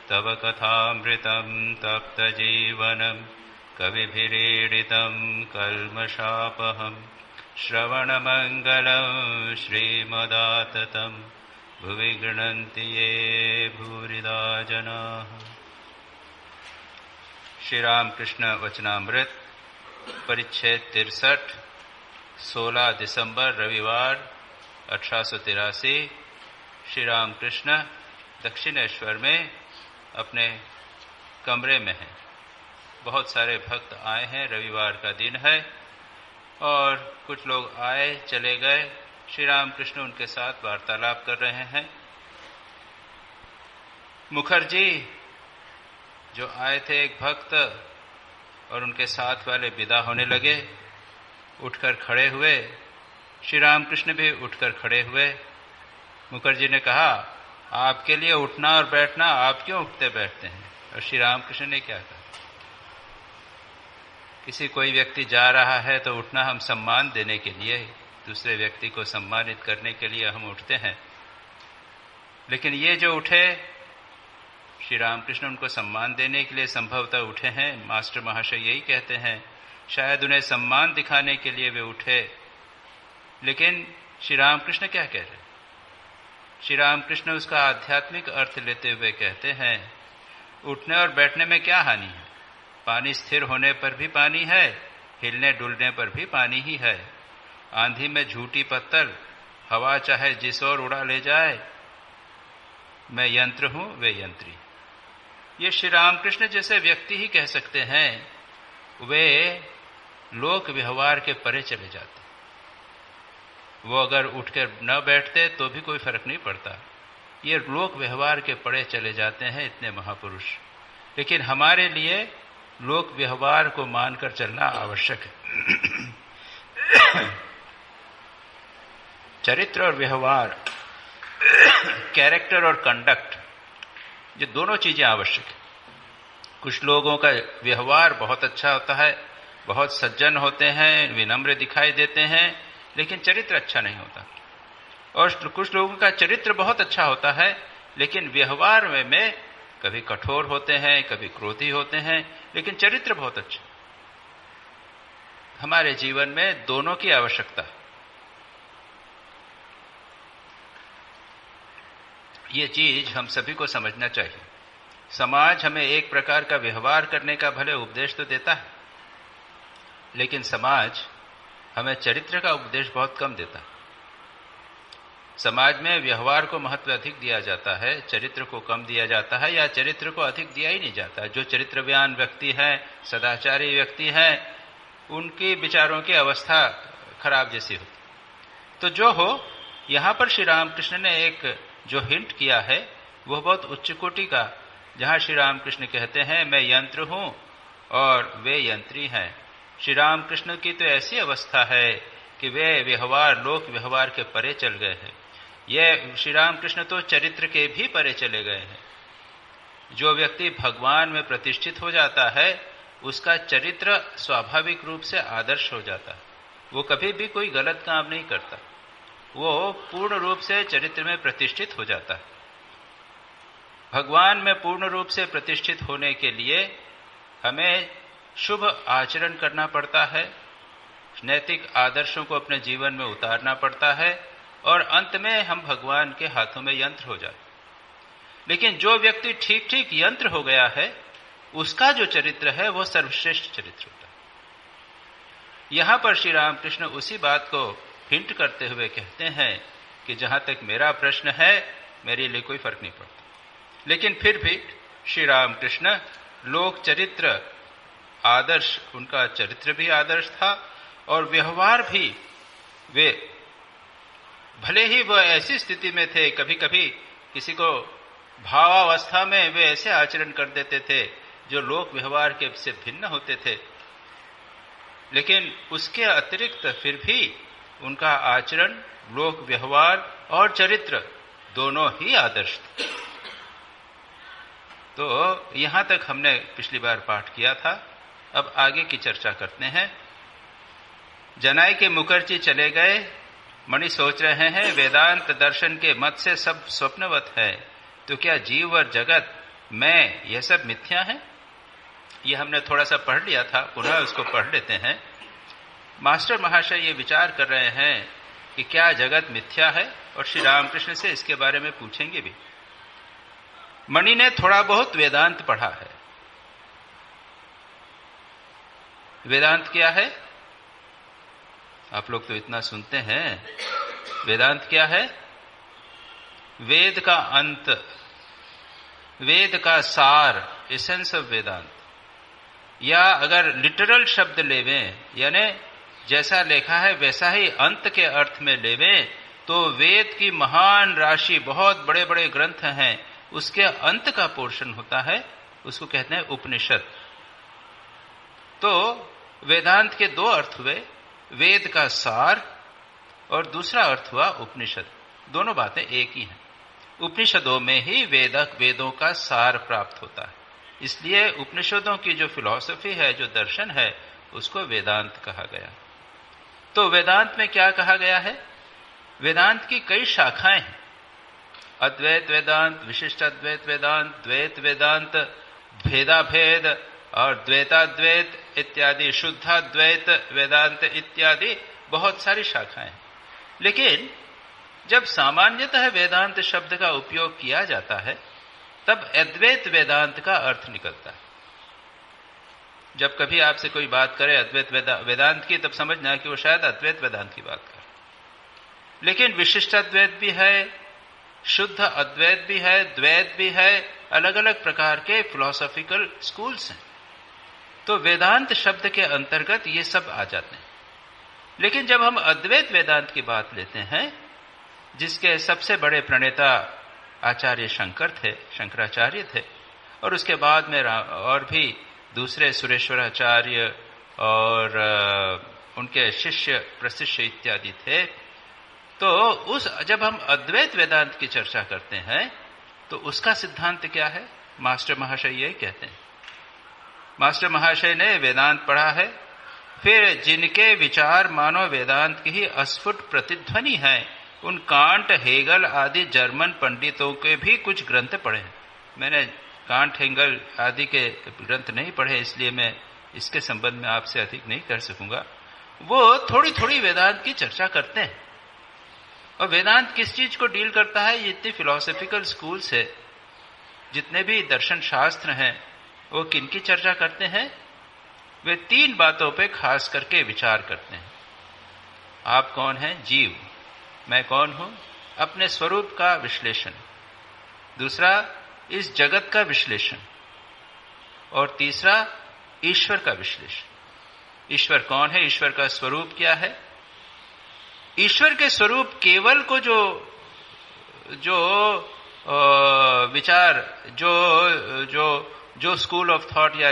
तव कथामृतं तप्तजीवनं कविभिरीडितं कल्मषापहं श्रवणमङ्गलं श्रीमदाततं भुवि गृह्णन्ति ये भूरिदा जनाः। श्री रामकृष्ण वचनामृत परिच्छेद 63, 16 दिसंबर रविवार 1883। श्री रामकृष्ण दक्षिणेश्वर में अपने कमरे में हैं। बहुत सारे भक्त आए हैं, रविवार का दिन है और कुछ लोग आए चले गए। श्री रामकृष्ण उनके साथ वार्तालाप कर रहे हैं। मुखर्जी जो आए थे एक भक्त और उनके साथ वाले विदा होने लगे, उठकर खड़े हुए। श्री रामकृष्ण भी उठकर खड़े हुए। मुखर्जी ने कहा, आपके लिए उठना और बैठना, आप क्यों उठते बैठते हैं? और श्री रामकृष्ण ने क्या कहा, किसी कोई व्यक्ति जा रहा है तो उठना हम सम्मान देने के लिए, दूसरे व्यक्ति को सम्मानित करने के लिए हम उठते हैं। लेकिन ये जो उठे, श्री रामकृष्ण उनको सम्मान देने के लिए संभवतः उठे हैं। मास्टर महाशय यही कहते हैं, शायद उन्हें सम्मान दिखाने के लिए वे उठे। लेकिन श्री रामकृष्ण क्या कह रहे? श्री रामकृष्ण उसका आध्यात्मिक अर्थ लेते हुए कहते हैं, उठने और बैठने में क्या हानि है? पानी स्थिर होने पर भी पानी है, हिलने डुलने पर भी पानी ही है। आंधी में झूठी पत्तल, हवा चाहे जिस ओर उड़ा ले जाए, मैं यंत्र हूं, वे यंत्री। ये श्री रामकृष्ण जैसे व्यक्ति ही कह सकते हैं। वे लोक व्यवहार के परे चले जाते। वो अगर उठकर न बैठते तो भी कोई फर्क नहीं पड़ता। ये लोक व्यवहार के परे चले जाते हैं इतने महापुरुष। लेकिन हमारे लिए लोक व्यवहार को मानकर चलना आवश्यक है। चरित्र और व्यवहार, कैरेक्टर और कंडक्ट, ये दोनों चीजें आवश्यक है। कुछ लोगों का व्यवहार बहुत अच्छा होता है, बहुत सज्जन होते हैं, विनम्र दिखाई देते हैं, लेकिन चरित्र अच्छा नहीं होता। और कुछ लोगों का चरित्र बहुत अच्छा होता है, लेकिन व्यवहार में कभी कठोर होते हैं, कभी क्रोधी होते हैं, लेकिन चरित्र बहुत अच्छा। हमारे जीवन में दोनों की आवश्यकता है। ये चीज हम सभी को समझना चाहिए। समाज हमें एक प्रकार का व्यवहार करने का भले उपदेश तो देता है, लेकिन समाज हमें चरित्र का उपदेश बहुत कम देता है। समाज में व्यवहार को महत्व अधिक दिया जाता है, चरित्र को कम दिया जाता है, या चरित्र को अधिक दिया ही नहीं जाता। जो चरित्रवान व्यक्ति है, सदाचारी व्यक्ति है, उनकी विचारों की अवस्था खराब जैसी होती। तो जो हो, यहां पर श्री रामकृष्ण ने एक जो हिंट किया है वह बहुत उच्च कोटि का, जहां श्री रामकृष्ण कहते हैं, मैं यंत्र हूं और वे यंत्री हैं। श्री रामकृष्ण की तो ऐसी अवस्था है कि वे व्यवहार, लोक व्यवहार के परे चल गए हैं। ये श्री रामकृष्ण तो चरित्र के भी परे चले गए हैं। जो व्यक्ति भगवान में प्रतिष्ठित हो जाता है, उसका चरित्र स्वाभाविक रूप से आदर्श हो जाता है। वो कभी भी कोई गलत काम नहीं करता, वो पूर्ण रूप से चरित्र में प्रतिष्ठित हो जाता है। भगवान में पूर्ण रूप से प्रतिष्ठित होने के लिए हमें शुभ आचरण करना पड़ता है, नैतिक आदर्शों को अपने जीवन में उतारना पड़ता है, और अंत में हम भगवान के हाथों में यंत्र हो जाते। लेकिन जो व्यक्ति ठीक ठीक यंत्र हो गया है, उसका जो चरित्र है वो सर्वश्रेष्ठ चरित्र होता है। यहां पर श्री रामकृष्ण उसी बात को हिंट करते हुए कहते हैं कि जहां तक मेरा प्रश्न है, मेरे लिए कोई फर्क नहीं पड़ता। लेकिन फिर भी श्री रामकृष्ण लोक चरित्र आदर्श, उनका चरित्र भी आदर्श था और व्यवहार भी। वे भले ही वह ऐसी स्थिति में थे, कभी कभी किसी को भावावस्था में वे ऐसे आचरण कर देते थे जो लोक व्यवहार के से भिन्न होते थे, लेकिन उसके अतिरिक्त फिर भी उनका आचरण, लोक व्यवहार और चरित्र दोनों ही आदर्श थे। तो यहां तक हमने पिछली बार पाठ किया था। अब आगे की चर्चा करते हैं। जनाई के मुखर्जी चले गए। मणि सोच रहे हैं, वेदांत दर्शन के मत से सब स्वप्नवत है, तो क्या जीव और जगत मैं, यह सब मिथ्या है। ये हमने थोड़ा सा पढ़ लिया था, पुनः उसको पढ़ लेते हैं। मास्टर महाशय ये विचार कर रहे हैं कि क्या जगत मिथ्या है, और श्री रामकृष्ण से इसके बारे में पूछेंगे भी। मणि ने थोड़ा बहुत वेदांत पढ़ा है। वेदांत क्या है? आप लोग तो इतना सुनते हैं। वेदांत क्या है? वेद का अंत, वेद का सार, एसेंस ऑफ वेदांत। या अगर लिटरल शब्द लेवें, यानी जैसा लिखा है वैसा ही अंत के अर्थ में लेवें, तो वेद की महान राशि, बहुत बड़े बड़े ग्रंथ हैं, उसके अंत का पोर्शन होता है, उसको कहते हैं उपनिषद। तो वेदांत के दो अर्थ हुए, वेद का सार और दूसरा अर्थ हुआ उपनिषद। दोनों बातें एक ही हैं। उपनिषदों में ही वेदों का सार प्राप्त होता है। इसलिए उपनिषदों की जो फिलॉसफी है, जो दर्शन है, उसको वेदांत कहा गया। तो वेदांत में क्या कहा गया है? वेदांत की कई शाखाएं हैं। अद्वैत वेदांत, विशिष्ट अद्वैत वेदांत, द्वैत वेदांत, भेदाभेद और द्वैताद्वैत इत्यादि, शुद्धाद्वैत वेदांत इत्यादि बहुत सारी शाखाएं हैं। लेकिन जब सामान्यतः वेदांत शब्द का उपयोग किया जाता है, तब अद्वैत वेदांत का अर्थ निकलता है। जब कभी आपसे कोई बात करे अद्वैत वेदांत की, तब समझना कि वो शायद अद्वैत वेदांत की बात करे। लेकिन विशिष्ट अद्वैत भी है, शुद्ध अद्वैत भी है, द्वैत भी है, अलग अलग प्रकार के फिलोसॉफिकल स्कूल्स हैं। तो वेदांत शब्द के अंतर्गत ये सब आ जाते हैं। लेकिन जब हम अद्वैत वेदांत की बात लेते हैं, जिसके सबसे बड़े प्रणेता आचार्य शंकराचार्य थे, और उसके बाद में और भी दूसरे सुरेश्वराचार्य और उनके शिष्य प्रशिष्य इत्यादि थे, तो जब हम अद्वैत वेदांत की चर्चा करते हैं, तो उसका सिद्धांत क्या है? मास्टर महाशय यही कहते हैं। मास्टर महाशय ने वेदांत पढ़ा है, फिर जिनके विचार मानो वेदांत की ही अस्फुट प्रतिध्वनि है, उन कांट, हेगल आदि जर्मन पंडितों के भी कुछ ग्रंथ पढ़े हैं। मैंने कांट, हेगल आदि के ग्रंथ नहीं पढ़े, इसलिए मैं इसके संबंध में आपसे अधिक नहीं कर सकूंगा। वो थोड़ी थोड़ी वेदांत की चर्चा करते हैं। और वेदांत किस चीज को डील करता है? जितनी फिलोसॉफिकल स्कूल्स है, जितने भी दर्शन शास्त्र हैं, वो किनकी चर्चा करते हैं? वे तीन बातों पे खास करके विचार करते हैं। आप कौन हैं? जीव। मैं कौन हूं? अपने स्वरूप का विश्लेषण। दूसरा, इस जगत का विश्लेषण। और तीसरा, ईश्वर का विश्लेषण। ईश्वर कौन है? ईश्वर का स्वरूप क्या है? ईश्वर के स्वरूप केवल को जो विचार, जो स्कूल ऑफ थॉट या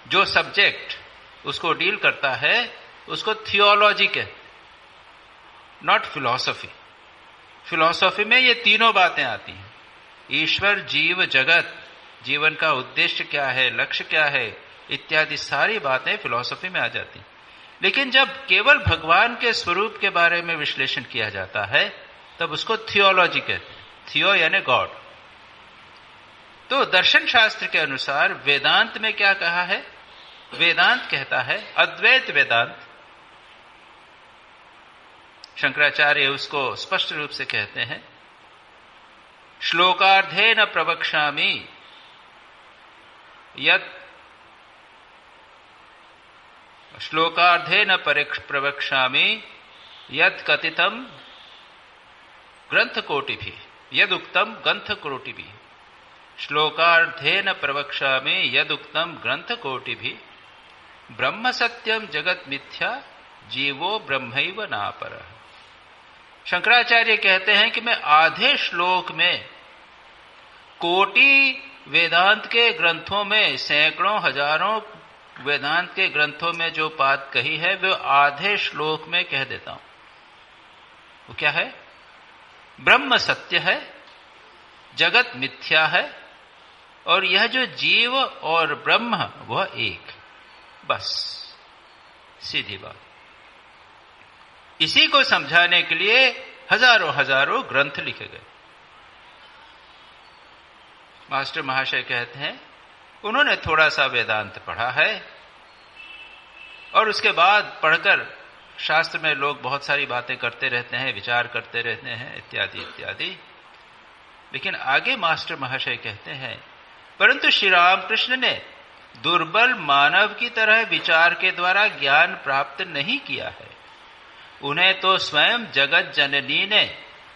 जो सब्जेक्ट उसको डील करता है, उसको थियोलॉजी कहते, नॉट फिलॉसफी। फिलॉसफी में ये तीनों बातें आती हैं, ईश्वर, जीव, जगत, जीवन का उद्देश्य क्या है, लक्ष्य क्या है, इत्यादि सारी बातें फिलॉसफी में आ जाती हैं। लेकिन जब केवल भगवान के स्वरूप के बारे में विश्लेषण किया जाता है, तब उसको थियोलॉजी कहते हैं। थियो यानी गॉड। तो दर्शन शास्त्र के अनुसार वेदांत में क्या कहा है? वेदांत कहता है, अद्वैत वेदांत, शंकराचार्य उसको स्पष्ट रूप से कहते हैं, श्लोकार्धेन प्रवक्ष्यामि यत् श्लोकार्धेन प्रवक्ष्यामि यत् कथितम ग्रंथकोटिभिः, यदुक्तम ग्रंथकोटिभिः। श्लोकार्धेन प्रवक्ष्यामि यदुक्तम ग्रंथकोटिभिः, ब्रह्म सत्यम जगत मिथ्या, जीवो ब्रह्मैव नापरः। शंकराचार्य कहते हैं कि मैं आधे श्लोक में कोटि वेदांत के ग्रंथों में, सैकड़ों हजारों वेदांत के ग्रंथों में जो बात कही है, वो आधे श्लोक में कह देता हूं। वो क्या है? ब्रह्म सत्य है, जगत मिथ्या है, और यह जो जीव और ब्रह्म वह एक। बस सीधी बात। इसी को समझाने के लिए हजारों हजारों ग्रंथ लिखे गए। मास्टर महाशय कहते हैं उन्होंने थोड़ा सा वेदांत पढ़ा है और उसके बाद पढ़कर शास्त्र में लोग बहुत सारी बातें करते रहते हैं, विचार करते रहते हैं, इत्यादि इत्यादि। लेकिन आगे मास्टर महाशय कहते हैं परंतु श्री रामकृष्ण ने दुर्बल मानव की तरह विचार के द्वारा ज्ञान प्राप्त नहीं किया है। उन्हें तो स्वयं जगत जननी ने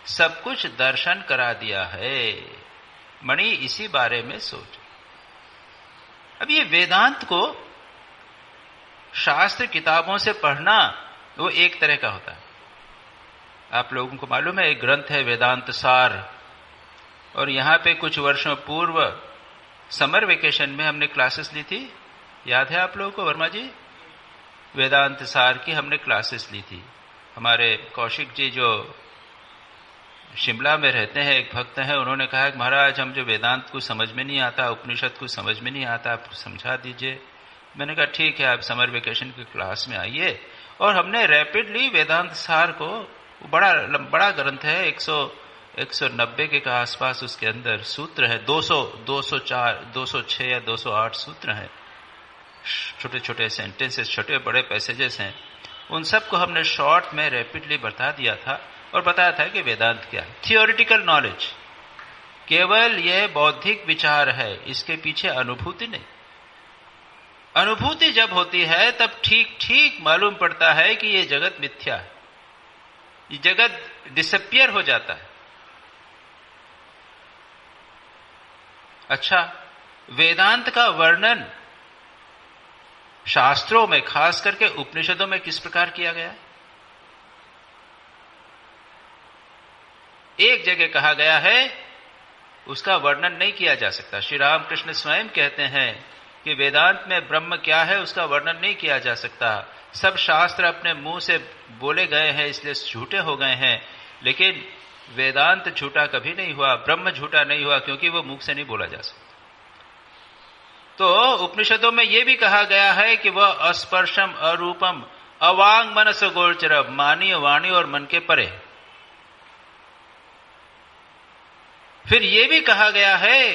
सब कुछ दर्शन करा दिया है। मणि इसी बारे में सोच। अब ये वेदांत को शास्त्र किताबों से पढ़ना वो एक तरह का होता है। आप लोगों को मालूम है एक ग्रंथ है वेदांत सार, और यहां पे कुछ वर्षों पूर्व समर वेकेशन में हमने क्लासेस ली थी। याद है आप लोगों को वर्मा जी? वेदांत सार की हमने क्लासेस ली थी। हमारे कौशिक जी जो शिमला में रहते हैं, एक भक्त हैं, उन्होंने कहा कि महाराज हम जो वेदांत को समझ में नहीं आता, उपनिषद को समझ में नहीं आता, आप समझा दीजिए। मैंने कहा ठीक है, आप समर वेकेशन की क्लास में आइए। और हमने रैपिडली वेदांत सार को, बड़ा ग्रंथ है, 190 के आसपास उसके अंदर सूत्र है, 204, 206 या 208 सूत्र हैं, छोटे छोटे सेंटेंसेस, छोटे बड़े पैसेजेस हैं। उन सबको हमने शॉर्ट में रैपिडली बता दिया था और बताया था कि वेदांत क्या है। थियोरिटिकल नॉलेज, केवल यह बौद्धिक विचार है, इसके पीछे अनुभूति नहीं। अनुभूति जब होती है तब ठीक ठीक मालूम पड़ता है कि यह जगत मिथ्या है, ये जगत डिसअपियर हो जाता है। अच्छा, वेदांत का वर्णन शास्त्रों में, खास करके उपनिषदों में किस प्रकार किया गया है? एक जगह कहा गया है, उसका वर्णन नहीं किया जा सकता। श्री रामकृष्ण स्वयं कहते हैं कि वेदांत में ब्रह्म क्या है उसका वर्णन नहीं किया जा सकता। सब शास्त्र अपने मुंह से बोले गए हैं, इसलिए झूठे हो गए हैं, लेकिन वेदांत झूठा कभी नहीं हुआ, ब्रह्म झूठा नहीं हुआ, क्योंकि वो मुख से नहीं बोला जा सकता। तो उपनिषदों में यह भी कहा गया है कि वह अस्पर्शम, अरूपम, अवांग मनस गोचर, मानी, वाणी और मन के परे। फिर यह भी कहा गया है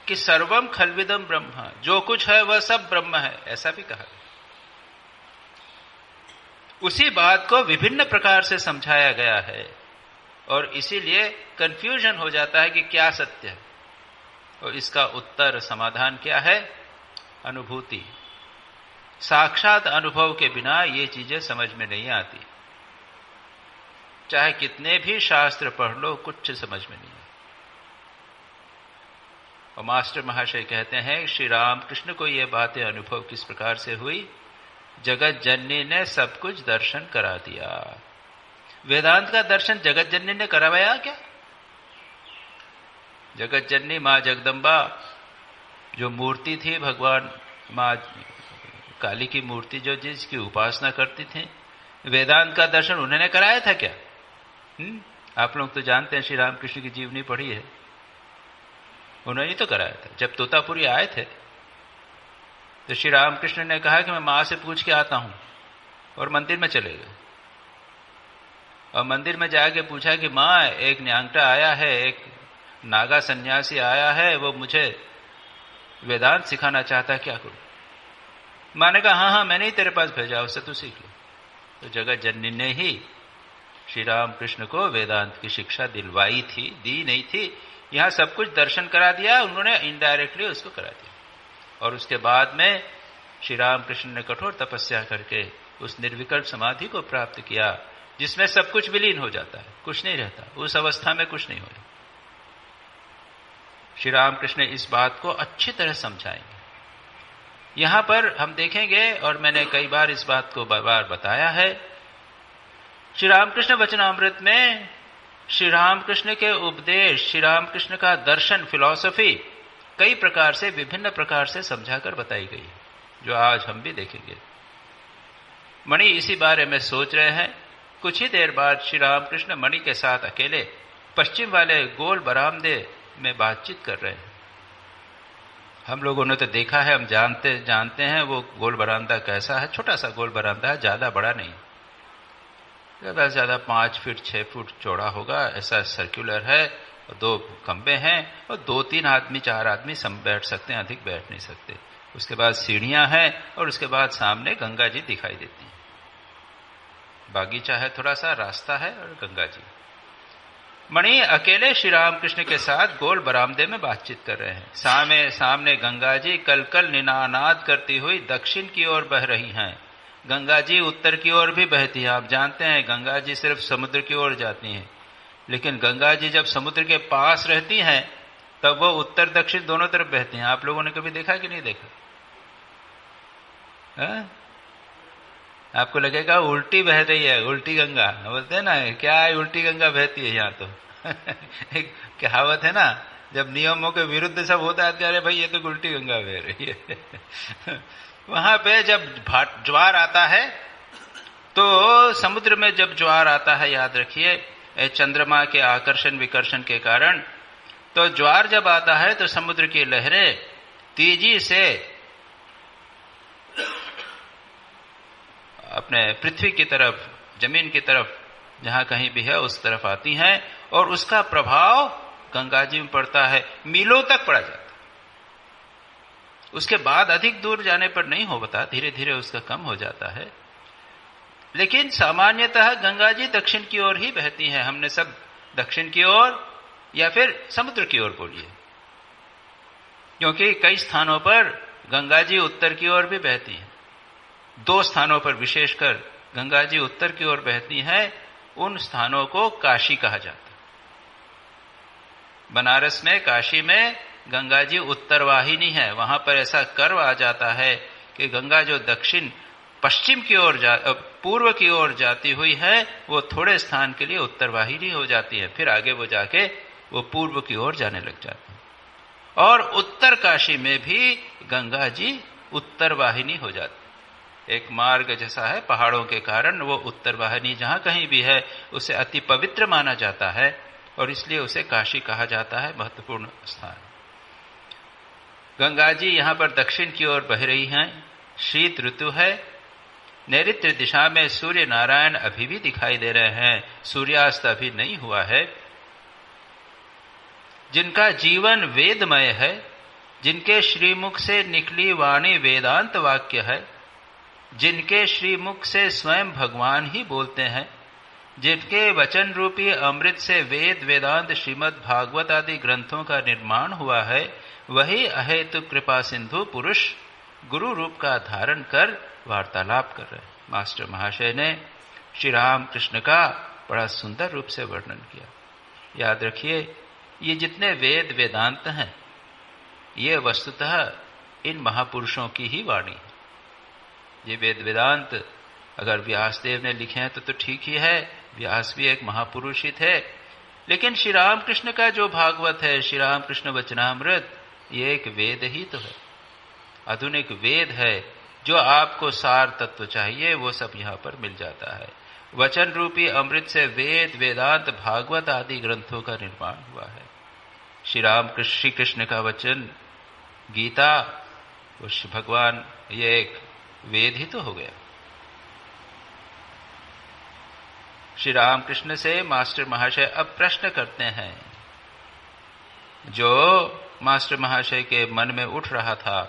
कि सर्वम खलविदम ब्रह्म, जो कुछ है वह सब ब्रह्म है, ऐसा भी कहा गया। उसी बात को विभिन्न प्रकार से समझाया गया है और इसीलिए कंफ्यूजन हो जाता है कि क्या सत्य है। और इसका उत्तर, समाधान क्या है? अनुभूति। साक्षात अनुभव के बिना ये चीजें समझ में नहीं आती। चाहे कितने भी शास्त्र पढ़ लो, कुछ समझ में नहीं आती। और मास्टर महाशय कहते हैं श्री रामकृष्ण को ये बातें अनुभव किस प्रकार से हुई? जगत जननी ने सब कुछ दर्शन करा दिया। वेदांत का दर्शन जगत जननी ने करवाया क्या? जगत जननी मां जगदम्बा जो मूर्ति थी, भगवान मां काली की मूर्ति जो जिसकी उपासना करती थी, वेदांत का दर्शन उन्होंने कराया था क्या? आप लोग तो जानते हैं, श्री रामकृष्ण की जीवनी पढ़ी है, उन्होंने तो कराया था। जब तोतापुरी आए थे तो श्री रामकृष्ण ने कहा कि मैं मां से पूछ के आता हूं, और मंदिर में चले गए। और मंदिर में जाके पूछा कि मां, एक न्यांगटा आया है, एक नागा सन्यासी आया है, वो मुझे वेदांत सिखाना चाहता है, क्या करूं? मां ने कहा हाँ हाँ, मैंने ही तेरे पास भेजा, उससे तू सीख ले। तो जगत जननी ने ही श्री रामकृष्ण को वेदांत की शिक्षा दिलवाई थी, दी नहीं थी। यहां सब कुछ दर्शन करा दिया उन्होंने, इनडायरेक्टली उसको करा दिया। और उसके बाद में श्री रामकृष्ण ने कठोर तपस्या करके उस निर्विकल्प समाधि को प्राप्त किया, जिसमें सब कुछ विलीन हो जाता है, कुछ नहीं रहता, उस अवस्था में कुछ नहीं होता। श्री रामकृष्ण इस बात को अच्छी तरह समझाएंगे। यहां पर हम देखेंगे, और मैंने कई बार इस बात को बार बताया है, श्री रामकृष्ण वचनामृत में श्री रामकृष्ण के उपदेश, श्री रामकृष्ण का दर्शन, फिलॉसफी कई प्रकार से, विभिन्न प्रकार से समझाकर बताई गई है, जो आज हम भी देखेंगे। मणि इसी बारे में सोच रहे हैं। कुछ ही देर बाद श्री रामकृष्ण मणि के साथ अकेले पश्चिम वाले गोल बरामदे में बातचीत कर रहे हैं। हम लोगों ने तो देखा है, हम जानते हैं वो गोल बरामदा कैसा है। छोटा सा गोल बरामदा है, ज्यादा बड़ा नहीं, ज्यादा से ज्यादा 5 फीट 6 फुट चौड़ा होगा, ऐसा सर्कुलर है। और 2 खंबे हैं और 2-3 आदमी 4 आदमी सम बैठ सकते हैं, अधिक बैठ नहीं सकते। उसके बाद सीढ़ियां हैं और उसके बाद सामने गंगा जी दिखाई देती हैं। बागीचा है, थोड़ा सा रास्ता है और गंगा जी। मणि अकेले श्री रामकृष्ण के साथ गोल बरामदे में बातचीत कर रहे हैं। सामने गंगा जी कल निनानाद करती हुई दक्षिण की ओर बह रही हैं। गंगा जी उत्तर की ओर भी बहती है। आप जानते हैं गंगा जी सिर्फ समुद्र की ओर जाती हैं, लेकिन गंगा जी जब समुद्र के पास रहती हैं तब वो उत्तर दक्षिण दोनों तरफ बहती हैं। आप लोगों ने कभी देखा कि नहीं देखा? है? आपको लगेगा उल्टी बह रही है, उल्टी गंगा बोलते हैं ना, क्या है उल्टी गंगा बहती है यहाँ तो। एक कहावत है ना, जब नियमों के विरुद्ध सब होता है, अरे भाई ये तो उल्टी गंगा बह रही है। वहां पे जब ज्वार आता है तो समुद्र में जब ज्वार आता है, याद रखिए चंद्रमा के आकर्षण विकर्षण के कारण, तो ज्वार जब आता है तो समुद्र की लहरें तेजी से अपने पृथ्वी की तरफ, जमीन की तरफ, जहां कहीं भी है उस तरफ आती हैं और उसका प्रभाव गंगा जी में पड़ता है, मीलों तक पड़ा जाता है। उसके बाद अधिक दूर जाने पर नहीं हो पाता, धीरे धीरे उसका कम हो जाता है। लेकिन सामान्यतः गंगा जी दक्षिण की ओर ही बहती हैं। हमने सब दक्षिण की ओर या फिर समुद्र की ओर बोलिए, क्योंकि कई स्थानों पर गंगा जी उत्तर की ओर भी बहती हैं। 2 स्थानों पर विशेषकर गंगा जी उत्तर की ओर बहती हैं। उन स्थानों को काशी कहा जाता है। बनारस में, काशी में गंगा जी उत्तरवाहिनी है। वहां पर ऐसा कर्व आ जाता है कि गंगा जो दक्षिण पश्चिम की ओर पूर्व की ओर जाती हुई है, वो थोड़े स्थान के लिए उत्तरवाहिनी हो जाती है, फिर आगे वो जाके वो पूर्व की ओर जाने लग जाती है। और उत्तर काशी में भी गंगा जी उत्तरवाहिनी हो जाती है। एक मार्ग जैसा है, पहाड़ों के कारण वो उत्तरवाहिनी जहां कहीं भी है उसे अति पवित्र माना जाता है और इसलिए उसे काशी कहा जाता है, महत्वपूर्ण स्थान। गंगा जी यहां पर दक्षिण की ओर बह रही हैं। शीत ऋतु है। नैऋत्य दिशा में सूर्य नारायण अभी भी दिखाई दे रहे हैं, सूर्यास्त अभी नहीं हुआ है। जिनका जीवन वेदमय है, जिनके श्रीमुख से निकली वाणी वेदांत वाक्य है, जिनके श्रीमुख से स्वयं भगवान ही बोलते हैं, जिनके वचन रूपी अमृत से वेद वेदांत श्रीमद् भागवत आदि ग्रंथों का निर्माण हुआ है, वही अहेतु कृपा सिंधु पुरुष गुरु रूप का धारण कर वार्तालाप कर रहे हैं। मास्टर महाशय ने श्री राम कृष्ण का बड़ा सुंदर रूप से वर्णन किया। याद रखिए, ये जितने वेद वेदांत हैं, ये वस्तुतः इन महापुरुषों की ही वाणी है। ये वेद वेदांत अगर व्यासदेव ने लिखे हैं तो ठीक ही है, व्यास भी एक महापुरुष ही थे। लेकिन श्री राम कृष्ण का जो भागवत है, श्री राम कृष्ण वचनामृत, ये एक वेद ही तो है, आधुनिक वेद है। जो आपको सार तत्व चाहिए वो सब यहाँ पर मिल जाता है। वचन रूपी अमृत से वेद वेदांत भागवत आदि ग्रंथों का निर्माण हुआ है। श्री कृष्ण का वचन गीता, वो भगवान, ये एक वेद ही तो हो गया। श्री रामकृष्ण से मास्टर महाशय अब प्रश्न करते हैं, जो मास्टर महाशय के मन में उठ रहा था।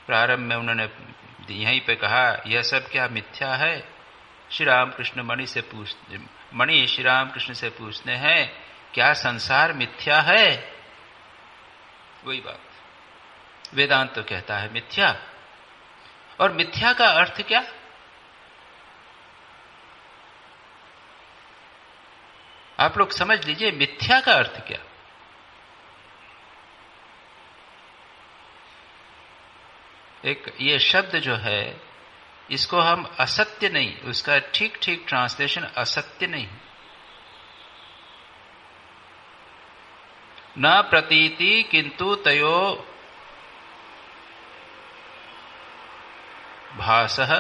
प्रारंभ में उन्होंने यहीं पे कहा, यह सब क्या मिथ्या है? श्री रामकृष्ण मणि श्री रामकृष्ण से पूछते हैं, क्या संसार मिथ्या है? वही बात वेदांत तो कहता है मिथ्या। और मिथ्या का अर्थ क्या? आप लोग समझ लीजिए, मिथ्या का अर्थ क्या? एक ये शब्द जो है, इसको हम असत्य नहीं, उसका ठीक ठीक ट्रांसलेशन असत्य नहीं, न प्रतीति किंतु तयो भासः,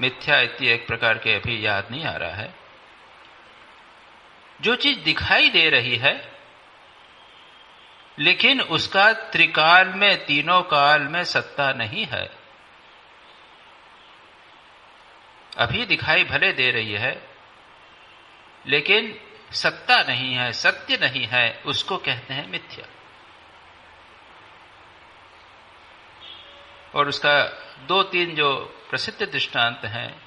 मिथ्या इति एक प्रकार के अभी याद नहीं आ रहा है। जो चीज दिखाई दे रही है लेकिन उसका त्रिकाल में, तीनों काल में सत्ता नहीं है। अभी दिखाई भले दे रही है लेकिन सत्ता नहीं है, सत्य नहीं है, उसको कहते हैं मिथ्या। और उसका 2-3 जो प्रसिद्ध दृष्टांत हैं,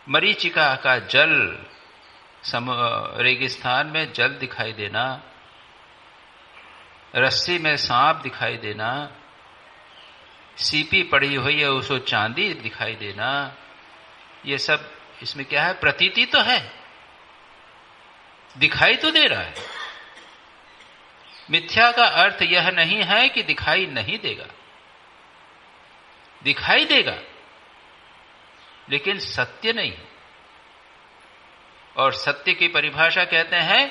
मरीचिका का जल, रेगिस्तान में जल दिखाई देना, रस्सी में सांप दिखाई देना, सीपी पड़ी हुई है उसको चांदी दिखाई देना, ये सब इसमें क्या है? प्रतीति तो है, दिखाई तो दे रहा है। मिथ्या का अर्थ यह नहीं है कि दिखाई नहीं देगा, दिखाई देगा लेकिन सत्य नहीं। और सत्य की परिभाषा कहते हैं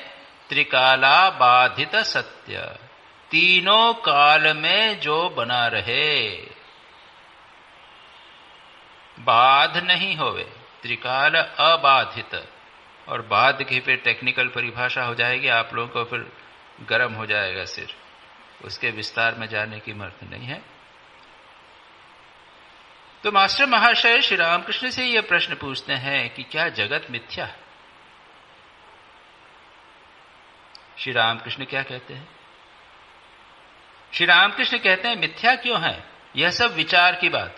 त्रिकाला बाधित सत्य, तीनों काल में जो बना रहे, बाध नहीं होवे, त्रिकाल अबाधित। और बाध की फिर टेक्निकल परिभाषा हो जाएगी, आप लोगों को फिर गर्म हो जाएगा सिर, उसके विस्तार में जाने की मर्द नहीं है। तो मास्टर महाशय श्री रामकृष्ण से यह प्रश्न पूछते हैं कि क्या जगत मिथ्या है? श्री रामकृष्ण क्या कहते हैं? श्री रामकृष्ण कहते हैं मिथ्या क्यों है? यह सब विचार की बात।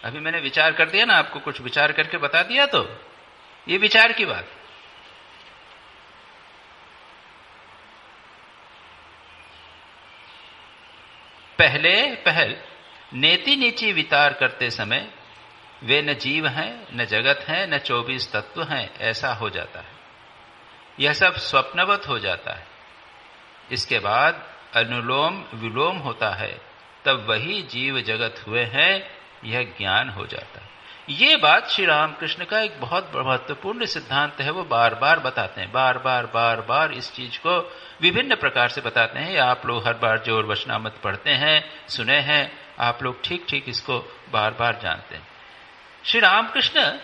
अभी मैंने विचार कर दिया ना, आपको कुछ विचार करके बता दिया, तो ये विचार की बात। पहल नेति नीची विचार करते समय वे न जीव हैं, न जगत हैं, न 24 तत्व हैं, ऐसा हो जाता है। यह सब स्वप्नवत हो जाता है। इसके बाद अनुलोम विलोम होता है, तब वही जीव जगत हुए हैं, यह ज्ञान हो जाता है। ये बात श्री रामकृष्ण का एक बहुत महत्वपूर्ण सिद्धांत है। वो बार बार बताते हैं, बार बार इस चीज को विभिन्न प्रकार से बताते हैं। आप लोग हर बार जो वचनामृत पढ़ते हैं, सुने हैं, आप लोग ठीक ठीक इसको बार बार जानते हैं। श्री रामकृष्ण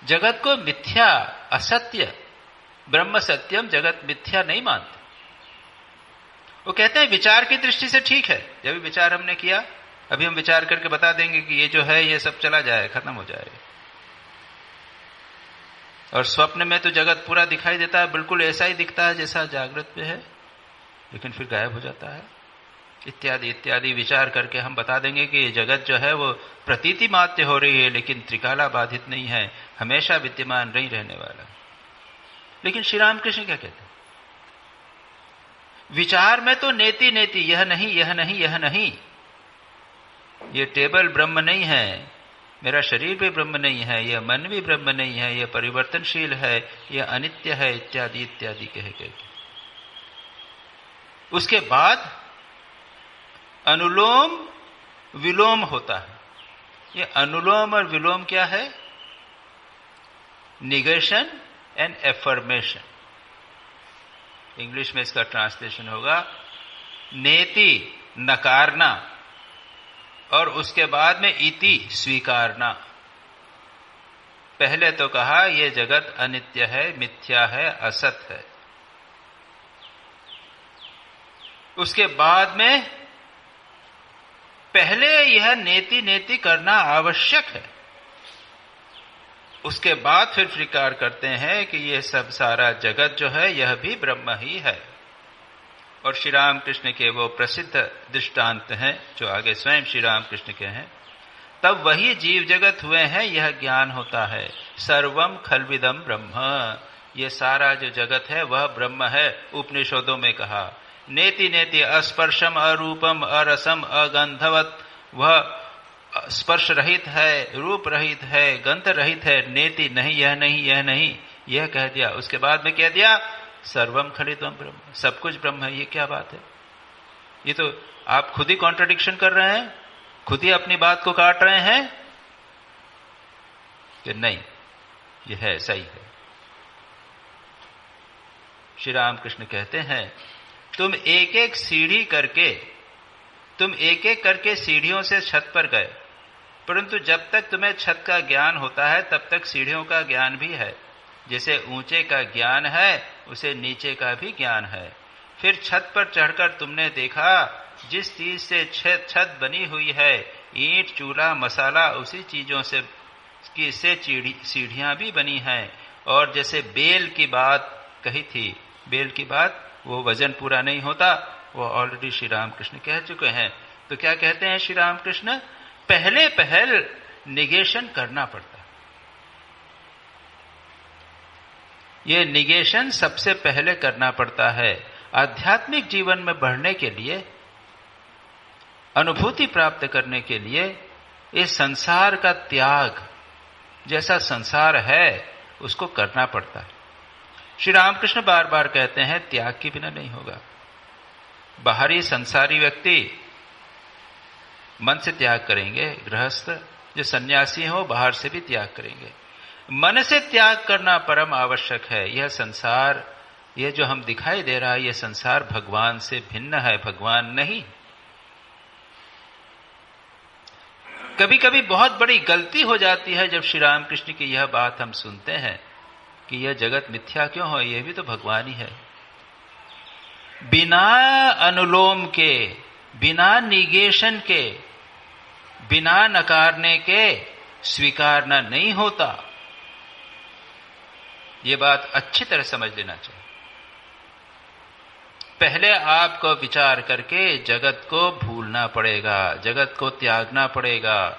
जगत को मिथ्या, असत्य, ब्रह्म सत्यम जगत मिथ्या नहीं मानते। वो कहते हैं विचार की दृष्टि से ठीक है। जब विचार हमने किया, अभी हम विचार करके बता देंगे कि ये जो है ये सब चला जाए, खत्म हो जाएगा। और स्वप्न में तो जगत पूरा दिखाई देता है, बिल्कुल ऐसा ही दिखता है जैसा जागृत में है, लेकिन फिर गायब हो जाता है। इत्यादि इत्यादि विचार करके हम बता देंगे कि ये जगत जो है वो प्रतीति मात्र हो रही है, लेकिन त्रिकाला बाधित नहीं है, हमेशा विद्यमान नहीं रहने वाला। लेकिन श्री रामकृष्ण क्या कहते हैं? विचार में तो नेति नेति, यह नहीं, यह नहीं, यह नहीं, ये टेबल ब्रह्म नहीं है, मेरा शरीर भी ब्रह्म नहीं है, यह मन भी ब्रह्म नहीं है, यह परिवर्तनशील है, यह अनित्य है, इत्यादि इत्यादि कह। उसके बाद अनुलोम विलोम होता है। यह अनुलोम और विलोम क्या है? Negation and affirmation. इंग्लिश में इसका ट्रांसलेशन होगा नेति, नकारना, और उसके बाद में इति, स्वीकारना। पहले तो कहा यह जगत अनित्य है, मिथ्या है, असत है। उसके बाद में पहले यह नेति नेति करना आवश्यक है, उसके बाद फिर स्वीकार करते हैं कि यह सब सारा जगत जो है यह भी ब्रह्म ही है। और श्री रामकृष्ण के वो प्रसिद्ध दृष्टांत हैं जो आगे स्वयं श्री रामकृष्ण के हैं। तब वही जीव जगत हुए हैं, यह ज्ञान होता है। सर्वम खलविदम ब्रह्म, ये सारा जो जगत है वह ब्रह्म है। उपनिषदों में कहा नेति नेति अस्पर्शम अरूपम अरसम अगंधवत, वह स्पर्श रहित है, रूप रहित है, गंध रहित है। नेति नहीं, यह नहीं, यह नहीं, यह कह दिया। उसके बाद में कह दिया सर्वम खलितम ब्रह्म, सब कुछ ब्रह्म है। ये क्या बात है? ये तो आप खुद ही कॉन्ट्रडिक्शन कर रहे हैं, खुद ही अपनी बात को काट रहे हैं कि नहीं, ये है, सही है। श्री रामकृष्ण कहते हैं तुम एक एक सीढ़ी करके, तुम एक एक करके सीढ़ियों से छत पर गए, परंतु जब तक तुम्हें छत का ज्ञान होता है तब तक सीढ़ियों का ज्ञान भी है। जैसे ऊंचे का ज्ञान है उसे नीचे का भी ज्ञान है। फिर छत पर चढ़कर तुमने देखा जिस चीज से छत बनी हुई है, ईंट, चूल्हा, मसाला, उसी चीजों से कि इससे सीढ़ियां भी बनी हैं, और जैसे बेल की बात कही थी, बेल की बात वो वजन पूरा नहीं होता, वो ऑलरेडी श्री रामकृष्ण कह चुके हैं। तो क्या कहते हैं श्री रामकृष्ण? पहले पहल निगेशन करना पड़ता है। ये निगेशन सबसे पहले करना पड़ता है। आध्यात्मिक जीवन में बढ़ने के लिए, अनुभूति प्राप्त करने के लिए इस संसार का त्याग, जैसा संसार है उसको करना पड़ता है। श्री रामकृष्ण बार बार कहते हैं त्याग के बिना नहीं होगा। बाहरी संसारी व्यक्ति मन से त्याग करेंगे, गृहस्थ जो सन्यासी हो बाहर से भी त्याग करेंगे। मन से त्याग करना परम आवश्यक है। यह संसार, यह जो हम दिखाई दे रहा है, यह संसार भगवान से भिन्न है, भगवान नहीं। कभी कभी बहुत बड़ी गलती हो जाती है जब श्री रामकृष्ण की यह बात हम सुनते हैं कि यह जगत मिथ्या क्यों हो, यह भी तो भगवान ही है। बिना अनुलोम के, बिना निगेशन के, बिना नकारने के स्वीकारना नहीं होता। यह बात अच्छी तरह समझ लेना चाहिए। पहले आपको विचार करके जगत को भूलना पड़ेगा, जगत को त्यागना पड़ेगा,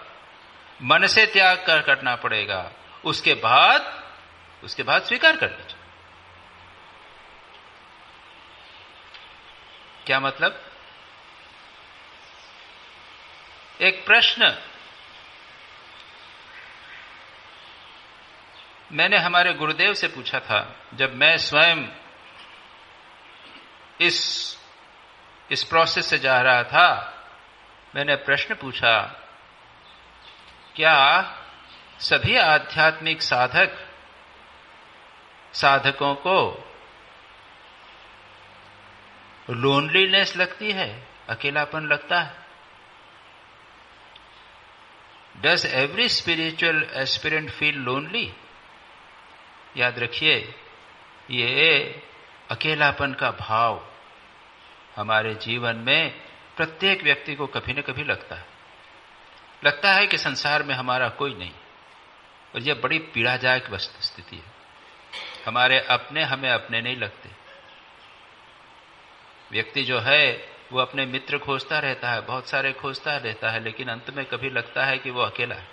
मन से त्याग करना पड़ेगा। उसके बाद स्वीकार कर लीजिए। क्या मतलब? एक प्रश्न मैंने हमारे गुरुदेव से पूछा था जब मैं स्वयं इस प्रोसेस से जा रहा था। मैंने प्रश्न पूछा, क्या सभी आध्यात्मिक साधकों को लोनलीनेस लगती है, अकेलापन लगता है? Does every spiritual aspirant feel lonely? याद रखिए, ये अकेलापन का भाव हमारे जीवन में प्रत्येक व्यक्ति को कभी न कभी लगता है कि संसार में हमारा कोई नहीं। और यह बड़ी पीड़ादायक स्थिति है। हमारे अपने हमें अपने नहीं लगते। व्यक्ति जो है वो अपने मित्र खोजता रहता है, बहुत सारे खोजता रहता है, लेकिन अंत में कभी लगता है कि वो अकेला है।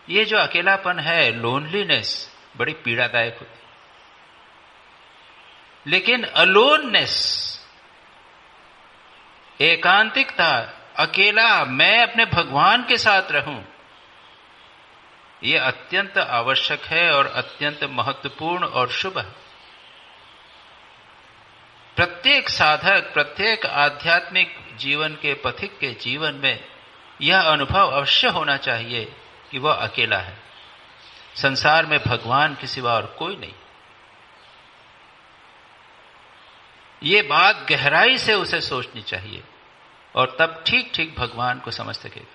ये जो अकेलापन है, लोनलीनेस, बड़ी पीड़ादायक होती है। लेकिन अलोननेस, एकांतिकता, अकेला, मैं अपने भगवान के साथ रहूं, यह अत्यंत आवश्यक है और अत्यंत महत्वपूर्ण और शुभ है। प्रत्येक साधक, प्रत्येक आध्यात्मिक जीवन के पथिक के जीवन में यह अनुभव अवश्य होना चाहिए कि वह अकेला है। संसार में भगवान के सिवा और कोई नहीं। ये बात गहराई से उसे सोचनी चाहिए और तब ठीक ठीक भगवान को समझ सकेगा।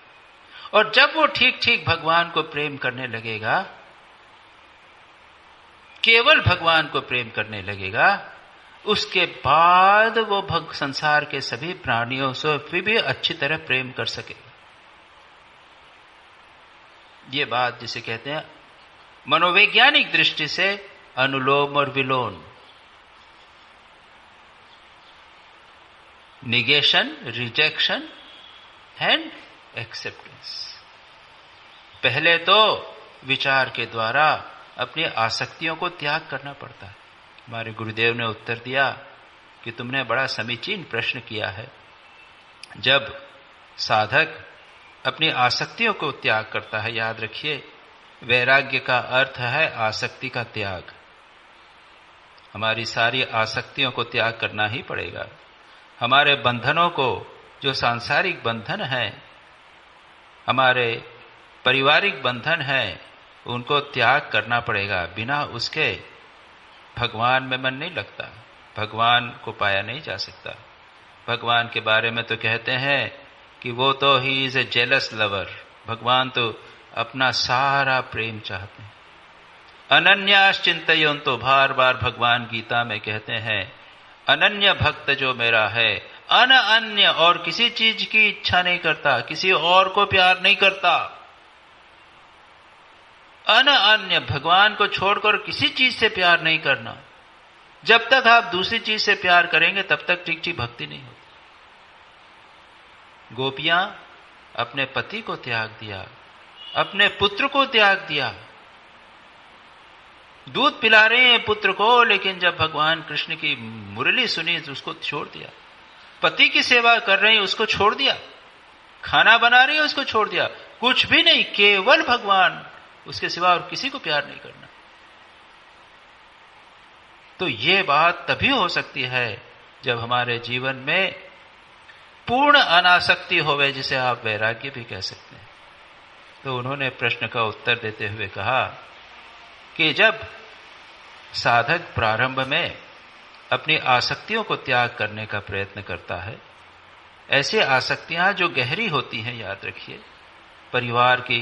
और जब वो ठीक ठीक भगवान को प्रेम करने लगेगा, केवल भगवान को प्रेम करने लगेगा, उसके बाद वो संसार के सभी प्राणियों से फिर भी अच्छी तरह प्रेम कर सकेगा। ये बात जिसे कहते हैं मनोवैज्ञानिक दृष्टि से अनुलोम और विलोम, निगेशन, रिजेक्शन एंड एक्सेप्टेंस। पहले तो विचार के द्वारा अपनी आसक्तियों को त्याग करना पड़ता है। हमारे गुरुदेव ने उत्तर दिया कि तुमने बड़ा समीचीन प्रश्न किया है। जब साधक अपनी आसक्तियों को त्याग करता है, याद रखिए वैराग्य का अर्थ है आसक्ति का त्याग। हमारी सारी आसक्तियों को त्याग करना ही पड़ेगा। हमारे बंधनों को, जो सांसारिक बंधन है, हमारे पारिवारिक बंधन है, उनको त्याग करना पड़ेगा। बिना उसके भगवान में मन नहीं लगता, भगवान को पाया नहीं जा सकता। भगवान के बारे में तो कहते हैं कि वो तो he is a jealous lover. भगवान तो अपना सारा प्रेम चाहते हैं। अनन्यास चिंतयन्तु, बार बार भगवान गीता में कहते हैं, अनन्य भक्त जो मेरा है, अन्य और किसी चीज की इच्छा नहीं करता, किसी और को प्यार नहीं करता। अन्य भगवान को छोड़कर किसी चीज से प्यार नहीं करना। जब तक आप दूसरी चीज से प्यार करेंगे तब तक ठीक ठीक भक्ति नहीं होती। गोपियां अपने पति को त्याग दिया, अपने पुत्र को त्याग दिया। दूध पिला रहे हैं पुत्र को, लेकिन जब भगवान कृष्ण की मुरली सुनी तो उसको छोड़ दिया। पति की सेवा कर रहे हैं, उसको छोड़ दिया। खाना बना रही है, उसको छोड़ दिया। कुछ भी नहीं, केवल भगवान, उसके सिवा और किसी को प्यार नहीं करना। तो ये बात तभी हो सकती है जब हमारे जीवन में पूर्ण अनासक्ति होवे, जिसे आप वैराग्य भी कह सकते हैं। तो उन्होंने प्रश्न का उत्तर देते हुए कहा कि जब साधक प्रारंभ में अपनी आसक्तियों को त्याग करने का प्रयत्न करता है, ऐसी आसक्तियां जो गहरी होती हैं, याद रखिए, परिवार की,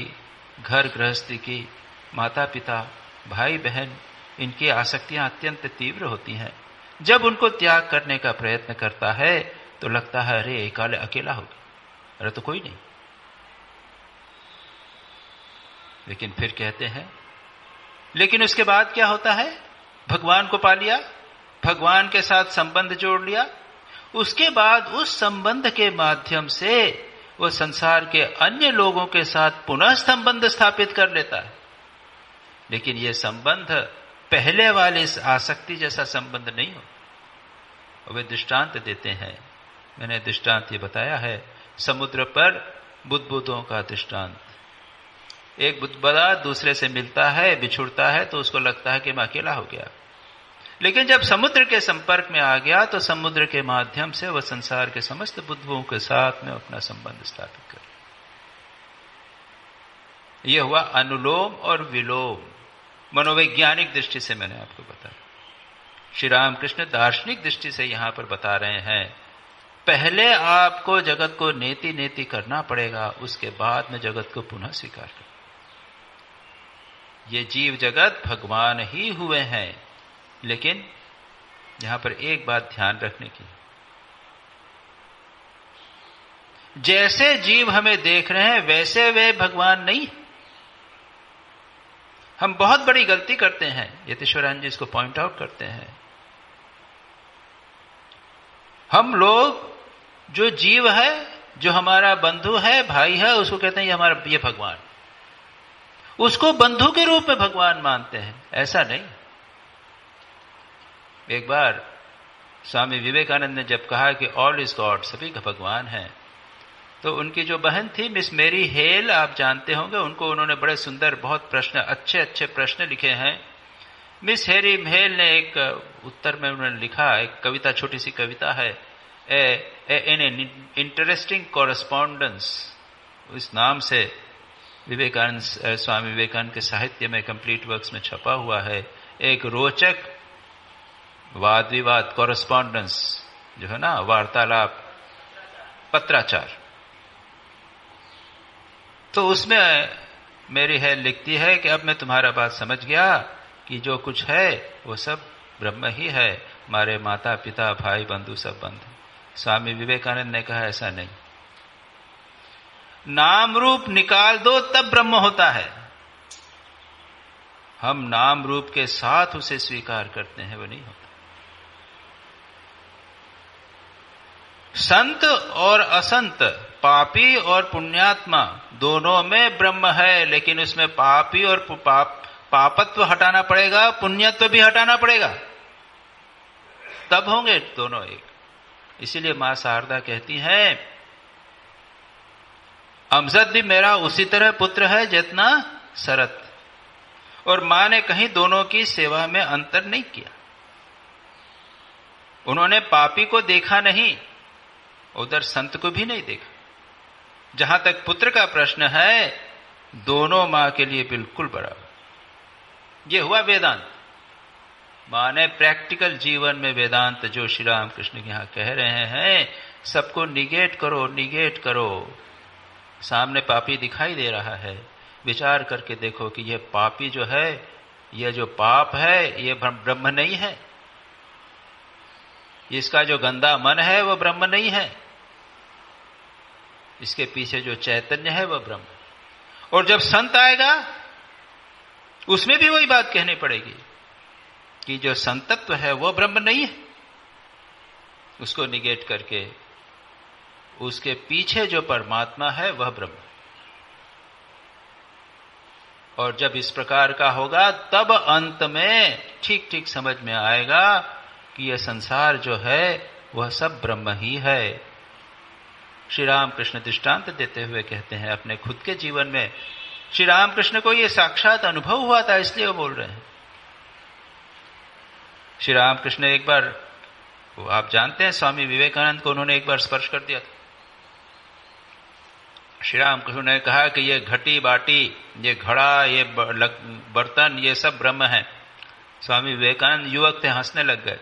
घर गृहस्थी की, माता पिता, भाई बहन, इनकी आसक्तियां अत्यंत तीव्र होती हैं। जब उनको त्याग करने का प्रयत्न करता है तो लगता है अरे एकाले अकेला हो गया, अरे तो कोई नहीं। लेकिन फिर कहते हैं, लेकिन उसके बाद क्या होता है? भगवान को पा लिया, भगवान के साथ संबंध जोड़ लिया, उसके बाद उस संबंध के माध्यम से वो संसार के अन्य लोगों के साथ पुनः संबंध स्थापित कर लेता है। लेकिन ये संबंध पहले वाले इस आसक्ति जैसा संबंध नहीं हो। वे दृष्टांत देते हैं, मैंने दृष्टांत ये बताया है, समुद्र पर बुदबुदों का दृष्टांत। एक बुदबुदा दूसरे से मिलता है, बिछुड़ता है, तो उसको लगता है कि मैं अकेला हो गया। लेकिन जब समुद्र के संपर्क में आ गया तो समुद्र के माध्यम से वह संसार के समस्त बुदबुओं के साथ में अपना संबंध स्थापित कर। यह हुआ अनुलोम और विलोम, मनोवैज्ञानिक दृष्टि से मैंने आपको बताया। श्री रामकृष्ण दार्शनिक दृष्टि से यहां पर बता रहे हैं, पहले आपको जगत को नेति नेति करना पड़ेगा, उसके बाद में जगत को पुनः स्वीकार करना। ये जीव जगत भगवान ही हुए हैं, लेकिन यहां पर एक बात ध्यान रखने की, जैसे जीव हमें देख रहे हैं वैसे वे भगवान नहीं। हम बहुत बड़ी गलती करते हैं, यतीश्वरानंद जी इसको पॉइंट आउट करते हैं। हम लोग जो जीव है, जो हमारा बंधु है, भाई है, उसको कहते हैं ये भगवान, उसको बंधु के रूप में भगवान मानते हैं। ऐसा नहीं। एक बार स्वामी विवेकानंद ने जब कहा कि ऑल इज गॉड, सभी का भगवान है, तो उनकी जो बहन थी मिस मेरी हेल, आप जानते होंगे उनको, उन्होंने बड़े सुंदर बहुत प्रश्न, अच्छे अच्छे प्रश्न लिखे हैं। मिस हेरी हेल ने एक उत्तर में उन्होंने लिखा, एक कविता, छोटी सी कविता है, एन इंटरेस्टिंग कॉरेस्पॉन्डेंस, इस नाम से विवेकानंद, स्वामी विवेकानंद के साहित्य में, कंप्लीट वर्क्स में छपा हुआ है। एक रोचक वाद विवाद, कॉरेस्पॉन्डेंस जो है ना, वार्तालाप, पत्राचार। तो उसमें मेरी हेल लिखती है कि अब मैं तुम्हारा बात समझ गया कि जो कुछ है वो सब ब्रह्म ही है, हमारे माता पिता भाई बंधु सब बंधु। स्वामी विवेकानंद ने कहा ऐसा नहीं, नाम रूप निकाल दो तब ब्रह्म होता है। हम नाम रूप के साथ उसे स्वीकार करते हैं, वो नहीं होता। संत और असंत, पापी और पुण्यात्मा, दोनों में ब्रह्म है, लेकिन उसमें पापी और पापत्व हटाना पड़ेगा, पुण्यत्व भी हटाना पड़ेगा, तब होंगे दोनों एक। इसीलिए मां शारदा कहती हैं, अमजद भी मेरा उसी तरह पुत्र है जितना शरत। और मां ने कहीं दोनों की सेवा में अंतर नहीं किया। उन्होंने पापी को देखा नहीं, उधर संत को भी नहीं देखा। जहां तक पुत्र का प्रश्न है, दोनों मां के लिए बिल्कुल बराबर। यह हुआ वेदांत। माने प्रैक्टिकल जीवन में वेदांत जो श्री राम कृष्ण यहां कह रहे हैं, सबको निगेट करो, निगेट करो। सामने पापी दिखाई दे रहा है, विचार करके देखो कि यह पापी जो है, यह जो पाप है, यह ब्रह्म नहीं है। इसका जो गंदा मन है वह ब्रह्म नहीं है, इसके पीछे जो चैतन्य है वह ब्रह्म। और जब संत आएगा उसमें भी वही बात कहनी पड़ेगी कि जो संतत्व है वो ब्रह्म नहीं है। उसको निगेट करके उसके पीछे जो परमात्मा है वह ब्रह्म है। और जब इस प्रकार का होगा तब अंत में ठीक ठीक समझ में आएगा कि यह संसार जो है वह सब ब्रह्म ही है। श्री राम कृष्ण दृष्टांत देते हुए कहते हैं अपने खुद के जीवन में श्री राम कृष्ण को यह साक्षात अनुभव हुआ था, इसलिए वो बोल रहे हैं। श्री राम कृष्ण एक बार, आप जानते हैं स्वामी विवेकानंद को उन्होंने एक बार स्पर्श कर दिया था। श्री राम कृष्ण ने कहा कि ये घटी बाटी, ये घड़ा, ये बर्तन, ये सब ब्रह्म है। स्वामी विवेकानंद युवक थे, हंसने लग गए।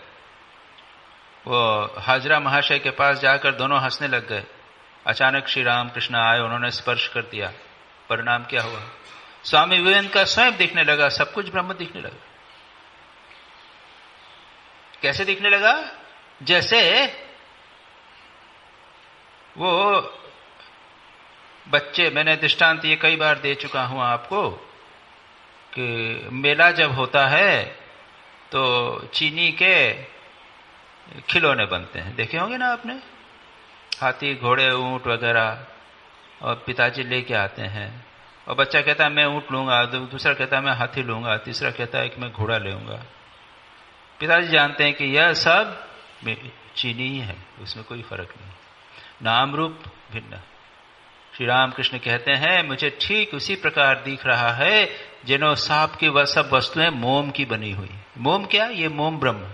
वो हाजरा महाशय के पास जाकर दोनों हंसने लग गए। अचानक श्री राम कृष्ण आए, उन्होंने स्पर्श कर दिया। परिणाम क्या हुआ? स्वामी विवेकानंद का स्वयं दिखने लगा, सब कुछ ब्रह्म दिखने लगा। कैसे दिखने लगा? जैसे वो बच्चे, मैंने दृष्टांत ये कई बार दे चुका हूं आपको कि मेला जब होता है तो चीनी के खिलौने बनते हैं, देखे होंगे ना आपने, हाथी घोड़े ऊंट वगैरह, और पिताजी लेके आते हैं और बच्चा कहता है मैं ऊंट लूंगा, दूसरा कहता है मैं हाथी लूंगा, तीसरा कहता है कि मैं घोड़ा लूंगा। पिताजी जानते हैं कि यह सब चीनी ही है, उसमें कोई फर्क नहीं, नाम रूप भिन्न। श्री राम कृष्ण कहते हैं मुझे ठीक उसी प्रकार दिख रहा है जिनो सांप की वह सब वस्तुएं मोम की बनी हुई। मोम क्या? ये मोम ब्रह्म।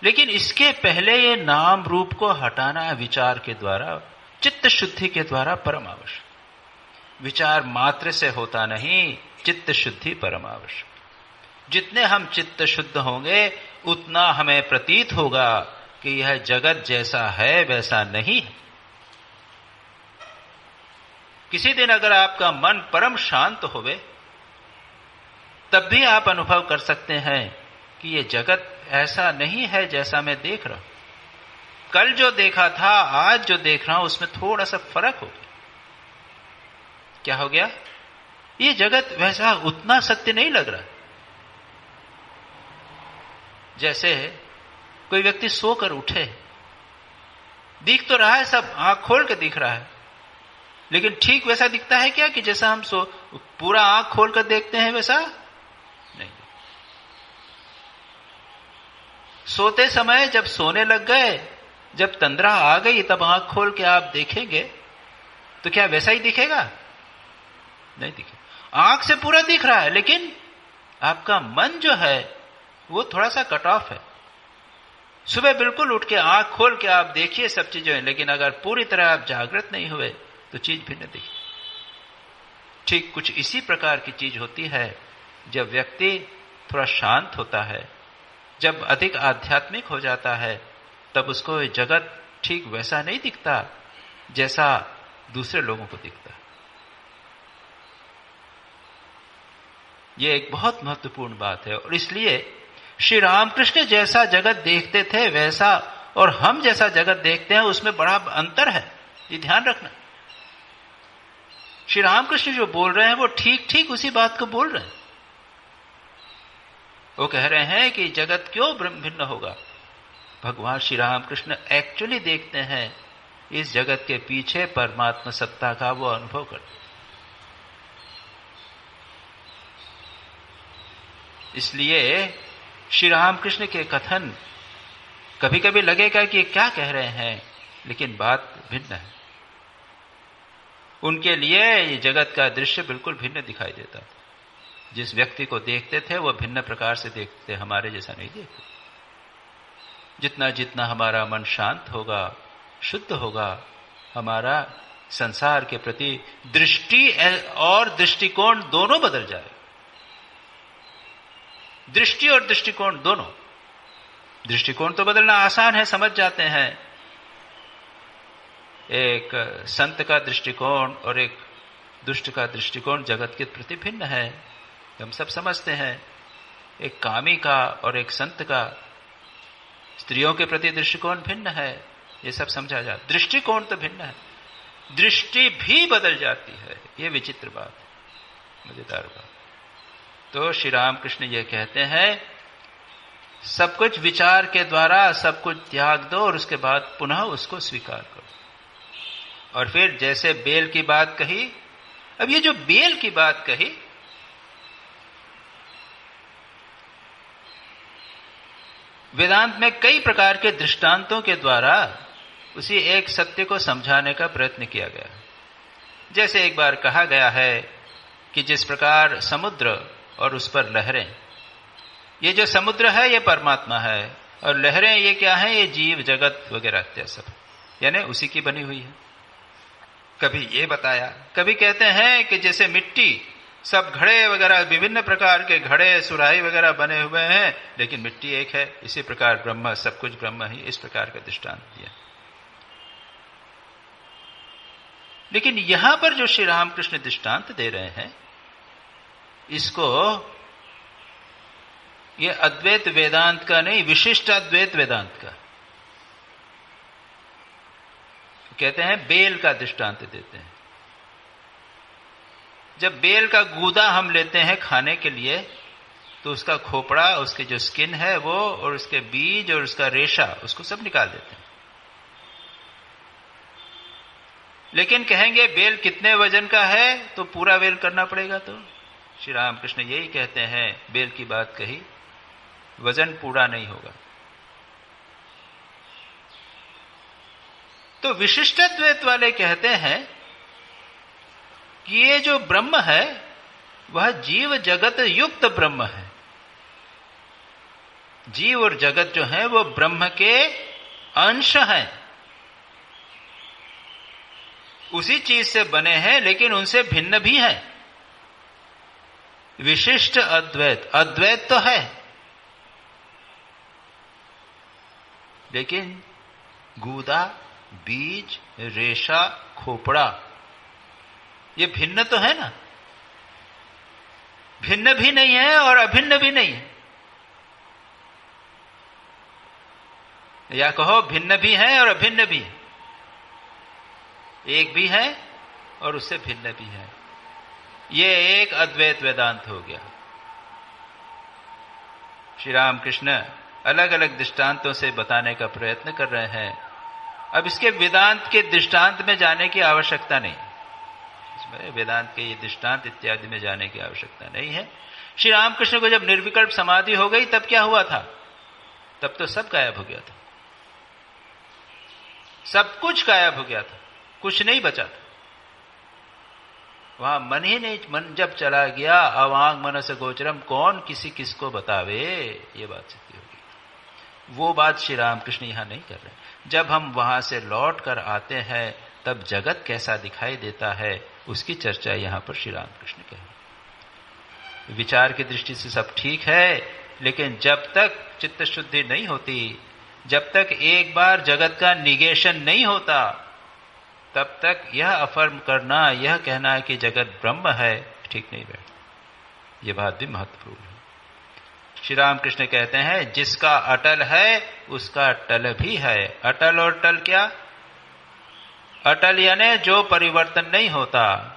लेकिन इसके पहले ये नाम रूप को हटाना है विचार के द्वारा, चित्त शुद्धि के द्वारा परम आवश्यक। विचार मात्र से होता नहीं, चित्त शुद्धि परम आवश्यक। जितने हम चित्त शुद्ध होंगे उतना हमें प्रतीत होगा कि यह जगत जैसा है वैसा नहीं है। किसी दिन अगर आपका मन परम शांत होवे तब भी आप अनुभव कर सकते हैं कि यह जगत ऐसा नहीं है जैसा मैं देख रहा हूं। कल जो देखा था, आज जो देख रहा हूं, उसमें थोड़ा सा फर्क हो गया। क्या हो गया? ये जगत वैसा उतना सत्य नहीं लग रहा। जैसे कोई व्यक्ति सोकर उठे, दिख तो रहा है सब, आंख खोल के दिख रहा है, लेकिन ठीक वैसा दिखता है क्या कि जैसा हम पूरा आंख खोलकर देखते हैं वैसा नहीं। सोते समय जब सोने लग गए, जब तंद्रा आ गई, तब आंख खोल के आप देखेंगे तो क्या वैसा ही दिखेगा? नहीं दिखेगा। आंख से पूरा दिख रहा है, लेकिन आपका मन जो है वो थोड़ा सा कट ऑफ है। सुबह बिल्कुल उठ के आंख खोल के आप देखिए सब चीजें, लेकिन अगर पूरी तरह आप जागृत नहीं हुए तो चीज भिन्न दिखे। ठीक कुछ इसी प्रकार की चीज होती है जब व्यक्ति थोड़ा शांत होता है, जब अधिक आध्यात्मिक हो जाता है, तब उसको जगत ठीक वैसा नहीं दिखता जैसा दूसरे लोगों को दिखता है। यह एक बहुत महत्वपूर्ण बात है। और इसलिए श्री रामकृष्ण जैसा जगत देखते थे वैसा और हम जैसा जगत देखते हैं उसमें बड़ा अंतर है, ये ध्यान रखना। श्री रामकृष्ण जो बोल रहे हैं वो ठीक ठीक उसी बात को बोल रहे हैं। वो कह रहे हैं कि जगत क्यों ब्रह्म भिन्न होगा। भगवान श्री रामकृष्ण एक्चुअली देखते हैं इस जगत के पीछे परमात्मा सत्ता का वो अनुभव करते। इसलिए श्री रामकृष्ण के कथन कभी कभी लगेगा कि क्या कह रहे हैं, लेकिन बात भिन्न है। उनके लिए ये जगत का दृश्य बिल्कुल भिन्न दिखाई देता था। जिस व्यक्ति को देखते थे वो भिन्न प्रकार से देखते थे, हमारे जैसा नहीं देखते। जितना जितना हमारा मन शांत होगा, शुद्ध होगा, हमारा संसार के प्रति दृष्टि और दृष्टिकोण दोनों बदल जाए। दृष्टि और दृष्टिकोण दोनों। दृष्टिकोण तो बदलना आसान है, समझ जाते हैं। एक संत का दृष्टिकोण और एक दुष्ट का दृष्टिकोण जगत के प्रति भिन्न है, हम सब समझते हैं। एक कामी का और एक संत का स्त्रियों के प्रति दृष्टिकोण भिन्न है, ये सब समझा जाता। दृष्टिकोण तो भिन्न है, दृष्टि भी बदल जाती है। ये विचित्र बात है, मजेदार बात। तो श्री रामकृष्ण ये कहते हैं सब कुछ विचार के द्वारा सब कुछ त्याग दो और उसके बाद पुनः उसको स्वीकार करो। और फिर जैसे बेल की बात कही, अब ये जो बेल की बात कही, वेदांत में कई प्रकार के दृष्टांतों के द्वारा उसी एक सत्य को समझाने का प्रयत्न किया गया। जैसे एक बार कहा गया है कि जिस प्रकार समुद्र और उस पर लहरें, ये जो समुद्र है ये परमात्मा है और लहरें ये क्या है, ये जीव जगत वगैरह इत्यादि सब, यानी उसी की बनी हुई है। कभी ये बताया, कभी कहते हैं कि जैसे मिट्टी, सब घड़े वगैरह, विभिन्न प्रकार के घड़े सुराही वगैरह बने हुए हैं, लेकिन मिट्टी एक है। इसी प्रकार ब्रह्म, सब कुछ ब्रह्म ही, इस प्रकार का दृष्टांत दिया। लेकिन यहां पर जो श्री रामकृष्ण दृष्टांत दे रहे हैं, इसको ये अद्वैत वेदांत का नहीं, विशिष्ट अद्वैत वेदांत का कहते हैं। बेल का दृष्टांत देते हैं। जब बेल का गूदा हम लेते हैं खाने के लिए, तो उसका खोपड़ा, उसके जो स्किन है वो, और उसके बीज और उसका रेशा, उसको सब निकाल देते हैं। लेकिन कहेंगे बेल कितने वजन का है, तो पूरा बेल करना पड़ेगा। तो श्री रामकृष्ण यही कहते हैं, बेल की बात कही, वजन पूरा नहीं होगा। तो विशिष्टाद्वैत वाले कहते हैं कि ये जो ब्रह्म है वह जीव जगत युक्त ब्रह्म है। जीव और जगत जो है वो ब्रह्म के अंश हैं, उसी चीज से बने हैं, लेकिन उनसे भिन्न भी हैं। विशिष्ट अद्वैत, अद्वैत तो है, लेकिन गूदा, बीज, रेशा, खोपड़ा, ये भिन्न तो है ना। भिन्न भी नहीं है और अभिन्न भी नहीं है, या कहो भिन्न भी है और अभिन्न भी है। एक भी है और उससे भिन्न भी है। ये एक अद्वैत वेदांत हो गया। श्री रामकृष्ण अलग अलग दृष्टांतों से बताने का प्रयत्न कर रहे हैं। अब इसके वेदांत के दृष्टांत में जाने की आवश्यकता नहीं, इसमें वेदांत के ये दृष्टांत इत्यादि में जाने की आवश्यकता नहीं है। श्री रामकृष्ण को जब निर्विकल्प समाधि हो गई, तब क्या हुआ था? तब तो सब गायब हो गया था, सब कुछ गायब हो गया था, कुछ नहीं बचा था। वहां मन ही नहीं, मन जब चला गया, अवांग मनस गोचरम, कौन किसी किसको बतावे, ये बात सत्य होगी। वो बात श्री रामकृष्ण यहां नहीं कर रहे। जब हम वहां से लौट कर आते हैं, तब जगत कैसा दिखाई देता है, उसकी चर्चा यहां पर श्री रामकृष्ण कहे। विचार की दृष्टि से सब ठीक है, लेकिन जब तक चित्त शुद्धि नहीं होती, जब तक एक बार जगत का निगेशन नहीं होता, तब तक यह अफर्म करना, यह कहना है कि जगत ब्रह्म है, ठीक नहीं बैठता। यह बात भी महत्वपूर्ण है। श्री रामकृष्ण कहते हैं, जिसका अटल है उसका टल भी है। अटल और टल क्या? अटल यानी जो परिवर्तन नहीं होता,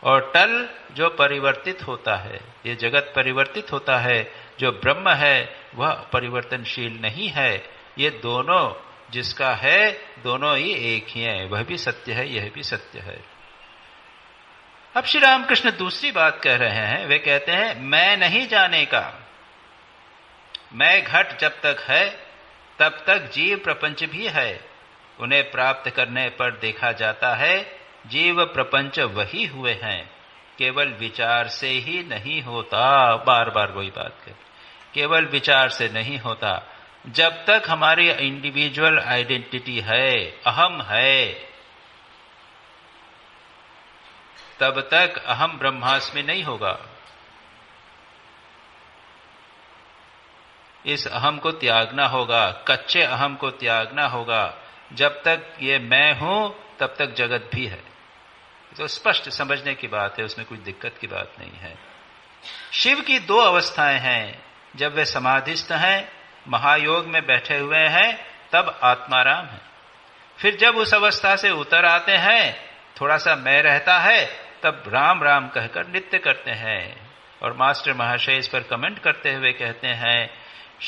और टल जो परिवर्तित होता है। ये जगत परिवर्तित होता है, जो ब्रह्म है वह परिवर्तनशील नहीं है। ये दोनों जिसका है, दोनों ही एक ही हैं। वह भी सत्य है, यह भी सत्य है। अब श्री रामकृष्ण दूसरी बात कह रहे हैं। वे कहते हैं, मैं नहीं जाने का। मैं घट जब तक है, तब तक जीव प्रपंच भी है। उन्हें प्राप्त करने पर देखा जाता है, जीव प्रपंच वही हुए हैं, केवल विचार से ही नहीं होता। बार बार वही बात कर, केवल विचार से नहीं होता। जब तक हमारी इंडिविजुअल आइडेंटिटी है, अहम है, तब तक अहम ब्रह्मास्मि नहीं होगा। इस अहम को त्यागना होगा, कच्चे अहम को त्यागना होगा। जब तक ये मैं हूं, तब तक जगत भी है। तो स्पष्ट समझने की बात है, उसमें कोई दिक्कत की बात नहीं है। शिव की दो अवस्थाएं हैं। जब वे समाधिस्थ हैं, महायोग में बैठे हुए हैं, तब आत्माराम है। फिर जब उस अवस्था से उतर आते हैं, थोड़ा सा मैं रहता है, तब राम राम कहकर नित्य करते हैं। और मास्टर महाशय इस पर कमेंट करते हुए कहते हैं,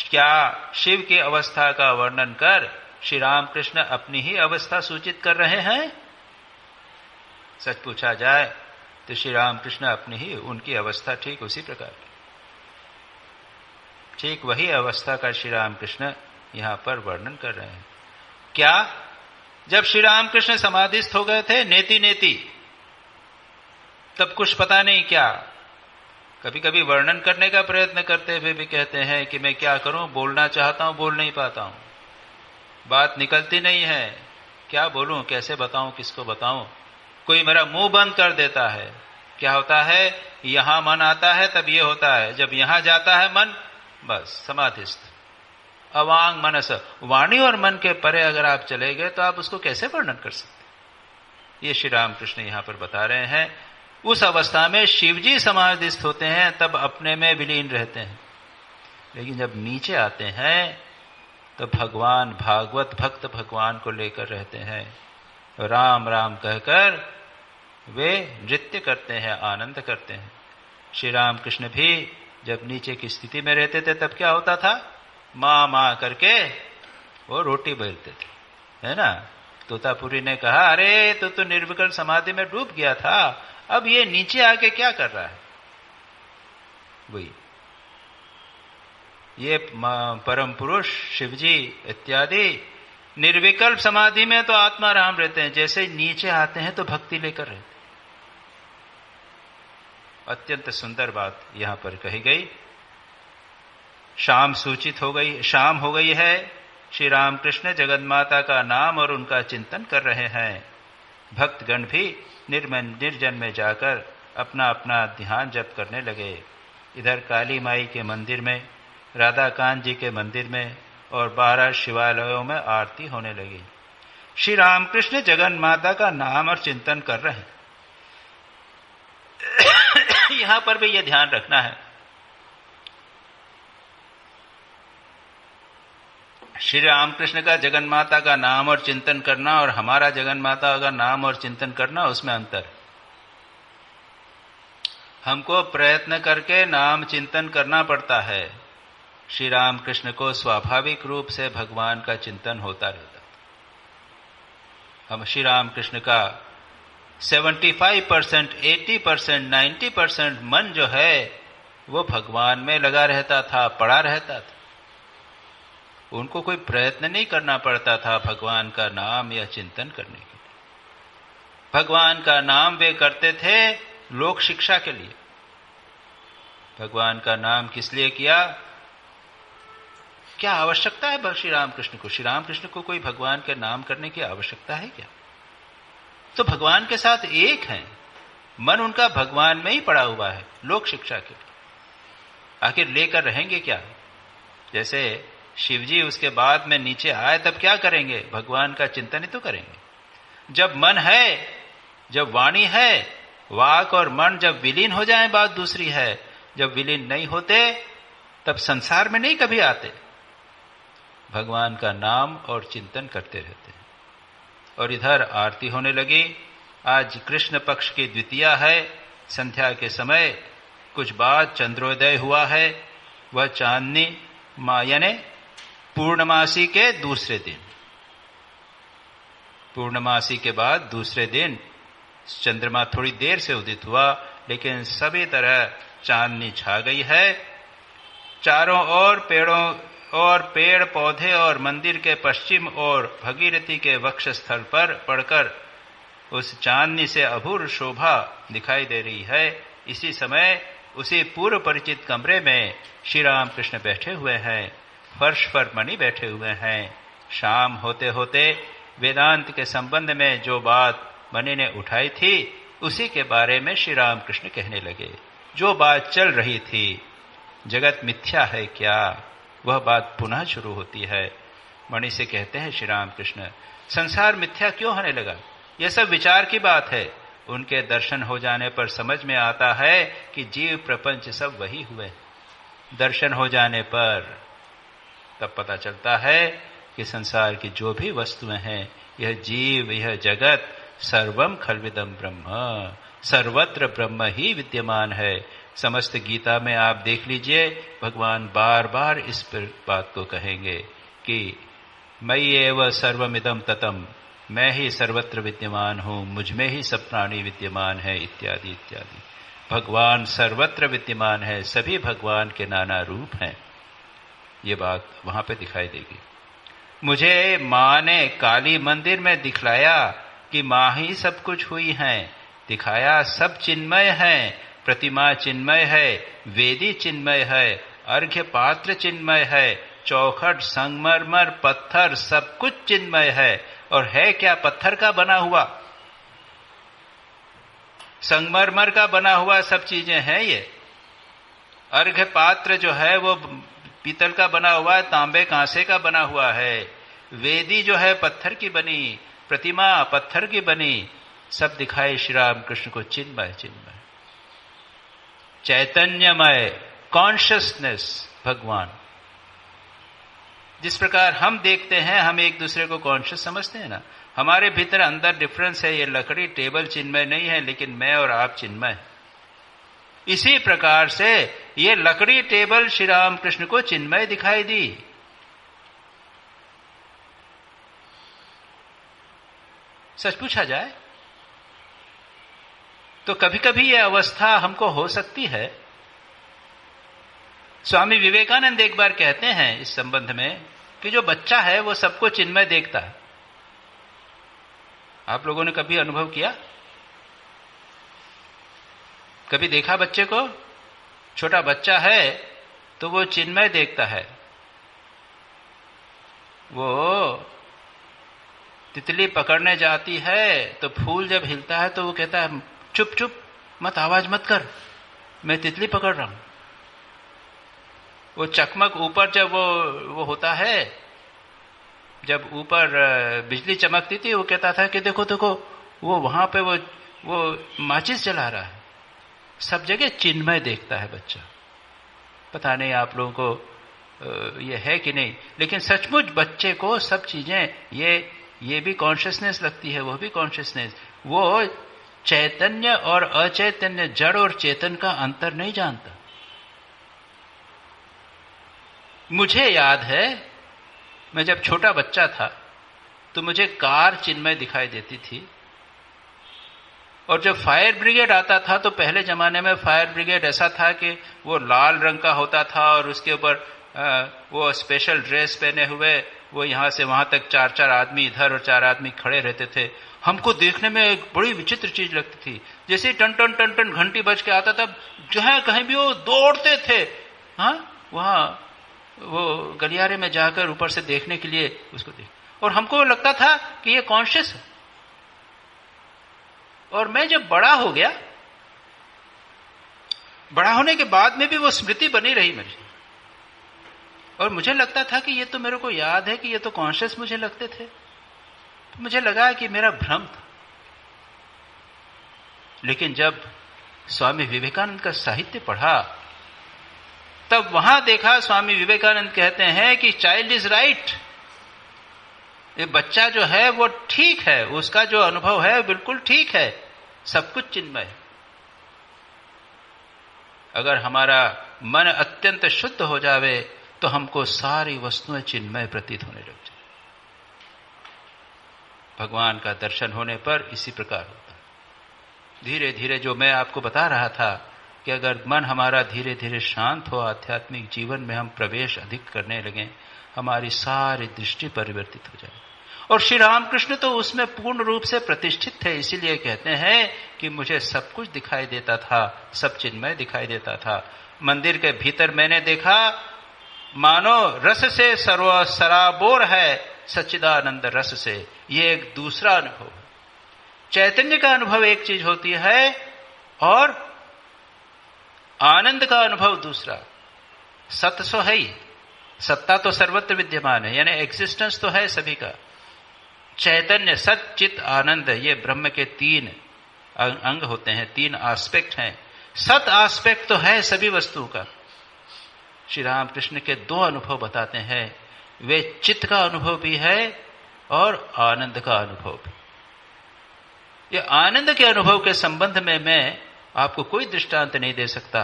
क्या शिव की अवस्था का वर्णन कर श्री रामकृष्ण अपनी ही अवस्था सूचित कर रहे हैं? सच पूछा जाए तो श्री रामकृष्ण अपनी ही उनकी अवस्था ठीक उसी प्रकार की, ठीक वही अवस्था का श्री रामकृष्ण यहां पर वर्णन कर रहे हैं। क्या? जब श्री रामकृष्ण समाधिस्थ हो गए थे नेति नेति, तब कुछ पता नहीं क्या, कभी कभी वर्णन करने का प्रयत्न करते हुए भी कहते हैं कि मैं क्या करूं, बोलना चाहता हूं बोल नहीं पाता हूं, बात निकलती नहीं है, क्या बोलूं, कैसे बताऊं, किसको बताऊं, कोई मेरा मुंह बंद कर देता है। क्या होता है, यहां मन आता है तब ये होता है, जब यहां जाता है मन, बस समाधिस्थ। अवांग मनस, वाणी और मन के परे अगर आप चले गए तो आप उसको कैसे वर्णन कर सकते? ये श्री रामकृष्ण यहां पर बता रहे हैं। उस अवस्था में शिवजी समाधिस्थ होते हैं, तब अपने में विलीन रहते हैं, लेकिन जब नीचे आते हैं तो भगवान भागवत भक्त भगवान को लेकर रहते हैं, राम राम कहकर वे नृत्य करते हैं, आनंद करते हैं। श्री रामकृष्ण भी जब नीचे की स्थिति में रहते थे तब क्या होता था, माँ माँ करके वो रोटी बेलते थे, है ना। तोतापुरी ने कहा, अरे तो निर्विकल्प समाधि में डूब गया था, अब ये नीचे आके क्या कर रहा है? वही ये परम पुरुष शिवजी इत्यादि निर्विकल्प समाधि में तो आत्मा राम रहते हैं, जैसे नीचे आते हैं तो भक्ति लेकर रहते हैं। अत्यंत सुंदर बात यहां पर कही गई। शाम सूचित हो गई, शाम हो गई है। श्री रामकृष्ण जगन्माता का नाम और उनका चिंतन कर रहे हैं। भक्तगण भी निर्जन में जाकर अपना अपना ध्यान जप करने लगे। इधर काली माई के मंदिर में, राधा कांत जी के मंदिर में और 12 शिवालयों में आरती होने लगी। श्री रामकृष्ण जगन्माता का नाम और चिंतन कर रहे हैं। यहां पर भी यह ध्यान रखना है, श्री रामकृष्ण का जगन्माता का नाम और चिंतन करना और हमारा जगन्माता का नाम और चिंतन करना, उसमें अंतर। हमको प्रयत्न करके नाम चिंतन करना पड़ता है, श्री रामकृष्ण को स्वाभाविक रूप से भगवान का चिंतन होता रहता। हम श्री रामकृष्ण का 75%, 80%, 90% मन जो है वो भगवान में लगा रहता था, पड़ा रहता था। उनको कोई प्रयत्न नहीं करना पड़ता था भगवान का नाम या चिंतन करने के लिए। भगवान का नाम वे करते थे लोक शिक्षा के लिए। भगवान का नाम किस लिए किया? क्या आवश्यकता है श्री रामकृष्ण को? श्री रामकृष्ण को कोई भगवान के नाम करने की आवश्यकता है क्या? तो भगवान के साथ एक हैं, मन उनका भगवान में ही पड़ा हुआ है लोक शिक्षा के लिए। आखिर लेकर रहेंगे क्या? जैसे शिवजी उसके बाद में नीचे आए तब क्या करेंगे? भगवान का चिंतन ही तो करेंगे। जब मन है, जब वाणी है, वाक और मन जब विलीन हो जाए बात दूसरी है। जब विलीन नहीं होते तब संसार में नहीं कभी आते, भगवान का नाम और चिंतन करते रहते हैं। और इधर आरती होने लगी। आज कृष्ण पक्ष की द्वितीया है, संध्या के समय कुछ बाद चंद्रोदय हुआ है। वह चांदनी यानी पूर्णमासी के दूसरे दिन, पूर्णमासी के बाद दूसरे दिन चंद्रमा थोड़ी देर से उदित हुआ, लेकिन सभी तरह चांदनी छा गई है। चारों ओर पेड़ पौधे और मंदिर के पश्चिम और भगीरथी के वक्ष स्थल पर पड़कर उस चांदनी से अभूर शोभा दिखाई दे रही है। इसी समय उसी पूर्व परिचित कमरे में श्री रामकृष्ण बैठे हुए हैं, फर्श पर मणि बैठे हुए हैं। शाम होते होते वेदांत के संबंध में जो बात मणि ने उठाई थी उसी के बारे में श्री रामकृष्ण कहने लगे। जो बात चल रही थी, जगत मिथ्या है क्या, वह बात पुनः शुरू होती है। मणि से कहते हैं श्री रामकृष्ण, संसार मिथ्या क्यों होने लगा? यह सब विचार की बात है। उनके दर्शन हो जाने पर समझ में आता है कि जीव प्रपंच सब वही हुए। दर्शन हो जाने पर तब पता चलता है कि संसार की जो भी वस्तुएं हैं, यह जीव, यह जगत, सर्वम खल्विदम ब्रह्म, सर्वत्र ब्रह्म ही विद्यमान है। समस्त गीता में आप देख लीजिए, भगवान बार बार इस पर बात को कहेंगे कि मयि एव सर्वमिदं ततम, मैं ही सर्वत्र विद्यमान हूं, मुझ में ही सब प्राणी विद्यमान है, इत्यादि इत्यादि। भगवान सर्वत्र विद्यमान है, सभी भगवान के नाना रूप हैं। ये बात वहां पे दिखाई देगी। मुझे माँ ने काली मंदिर में दिखलाया कि माँ ही सब कुछ हुई है, दिखाया सब चिन्मय है, प्रतिमा चिन्मय है, वेदी चिन्मय है, अर्घ्य पात्र चिन्मय है, चौखट संगमरमर पत्थर सब कुछ चिन्मय है। और है क्या? पत्थर का बना हुआ, संगमरमर का बना हुआ सब चीजें हैं ये। अर्घ्य पात्र जो है वो पीतल का बना हुआ है, तांबे कांसे का बना हुआ है। वेदी जो है पत्थर की बनी, प्रतिमा पत्थर की बनी, सब दिखाए श्री राम कृष्ण को चिन्मय चिन्मय, चैतन्यमय, कॉन्शियसनेस भगवान। जिस प्रकार हम देखते हैं, हम एक दूसरे को कॉन्शियस समझते हैं ना, हमारे भीतर अंदर डिफरेंस है। ये लकड़ी टेबल चिन्मय नहीं है, लेकिन मैं और आप चिन्मय है। इसी प्रकार से ये लकड़ी टेबल श्री राम कृष्ण को चिन्मय दिखाई दी। सच पूछा जाए तो कभी कभी यह अवस्था हमको हो सकती है। स्वामी विवेकानंद एक बार कहते हैं इस संबंध में कि जो बच्चा है वो सबको चिन्मय देखता है। आप लोगों ने कभी अनुभव किया? कभी देखा बच्चे को? छोटा बच्चा है तो वो चिन्मय देखता है। वो तितली पकड़ने जाती है तो फूल जब हिलता है तो वो कहता है चुप चुप मत, आवाज मत कर, मैं तितली पकड़ रहा हूं। वो चकमक ऊपर जब वो होता है, जब ऊपर बिजली चमकती थी, वो कहता था कि देखो देखो वो वहां पे वो माचिस जला रहा है। सब जगह चिन्मय देखता है बच्चा। पता नहीं आप लोगों को ये है कि नहीं, लेकिन सचमुच बच्चे को सब चीजें ये भी कॉन्शियसनेस लगती है, वो भी कॉन्शियसनेस। वो चैतन्य और अचैतन्य, जड़ और चेतन का अंतर नहीं जानता। मुझे याद है मैं जब छोटा बच्चा था तो मुझे कार चिन्मय दिखाई देती थी। और जब फायर ब्रिगेड आता था तो पहले जमाने में फायर ब्रिगेड ऐसा था कि वो लाल रंग का होता था और उसके ऊपर वो स्पेशल ड्रेस पहने हुए वो यहां से वहां तक 4-4 आदमी इधर और 4 आदमी खड़े रहते थे। हमको देखने में एक बड़ी विचित्र चीज लगती थी। जैसे ही टन टन टन टन घंटी बज के आता था, जहां कहीं भी वो दौड़ते थे, हाँ, वहां वो गलियारे में जाकर ऊपर से देखने के लिए उसको देख। और हमको लगता था कि ये कॉन्शियस है। और मैं जब बड़ा हो गया, बड़ा होने के बाद में भी वो स्मृति बनी रही मेरी, और मुझे लगता था कि ये तो मेरे को याद है कि ये तो कॉन्शियस मुझे लगते थे। तो मुझे लगा कि मेरा भ्रम था। लेकिन जब स्वामी विवेकानंद का साहित्य पढ़ा तब वहां देखा स्वामी विवेकानंद कहते हैं कि चाइल्ड इज राइट। ये बच्चा जो है वो ठीक है, उसका जो अनुभव है बिल्कुल ठीक है, सब कुछ चिन्मय है। अगर हमारा मन अत्यंत शुद्ध हो जावे तो हमको सारी वस्तुएं चिन्मय प्रतीत होने लग जाए। भगवान का दर्शन होने पर इसी प्रकार होता है। धीरे धीरे जो मैं आपको बता रहा था कि अगर मन हमारा धीरे धीरे शांत हो, आध्यात्मिक जीवन में हम प्रवेश अधिक करने लगे, हमारी सारी दृष्टि परिवर्तित हो जाए। और श्री रामकृष्ण तो उसमें पूर्ण रूप से प्रतिष्ठित थे। इसीलिए कहते हैं कि मुझे सब कुछ दिखाई देता था, सब चिन्मय दिखाई देता था। मंदिर के भीतर मैंने देखा मानो रस से सर्व सराबोर है, सच्चिदानंद रस से। ये एक दूसरा अनुभव है। चैतन्य का अनुभव एक चीज होती है और आनंद का अनुभव दूसरा। सत्य सो है ही, सत्ता तो सर्वत्र विद्यमान है, यानी एग्जिस्टेंस तो है सभी का। चैतन्य, सत, चित, आनंद, ये ब्रह्म के 3 अंग होते हैं, 3 एस्पेक्ट हैं। सत एस्पेक्ट तो है सभी वस्तुओं का। श्री रामकृष्ण के 2 अनुभव बताते हैं, वे चित्त का अनुभव भी है और आनंद का अनुभव भी। ये आनंद के अनुभव के संबंध में मैं आपको कोई दृष्टांत नहीं दे सकता,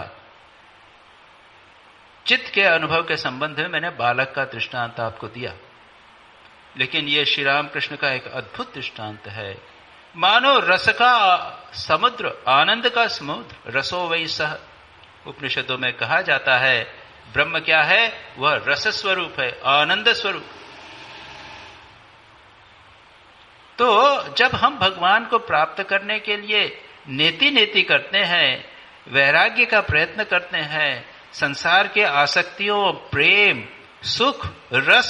चित्त के अनुभव के संबंध में मैंने बालक का दृष्टांत आपको दिया, लेकिन यह श्री राम कृष्ण का एक अद्भुत दृष्टांत है। मानो रस का समुद्र, आनंद का समुद्र, रसो वही सह। उपनिषदों में कहा जाता है ब्रह्म क्या है? वह रस स्वरूप है, आनंद स्वरूप। तो जब हम भगवान को प्राप्त करने के लिए नेति नेति करते हैं, वैराग्य का प्रयत्न करते हैं, संसार के आसक्तियों, प्रेम, सुख, रस,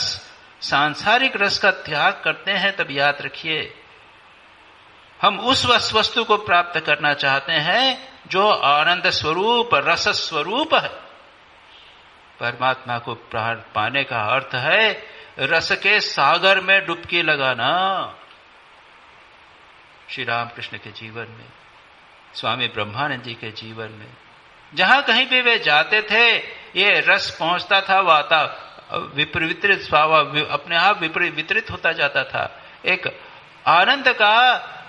सांसारिक रस का त्याग करते हैं, तब याद रखिए हम उस वस्तु को प्राप्त करना चाहते हैं जो आनंद स्वरूप, रस स्वरूप है। परमात्मा को पाने का अर्थ है रस के सागर में डुबकी लगाना। श्री रामकृष्ण के जीवन में, स्वामी ब्रह्मानंद जी के जीवन में, जहां कहीं भी वे जाते थे ये रस पहुंचता था, वाता विपरीत स्वभाव अपने आप वितरित होता जाता था। एक आनंद का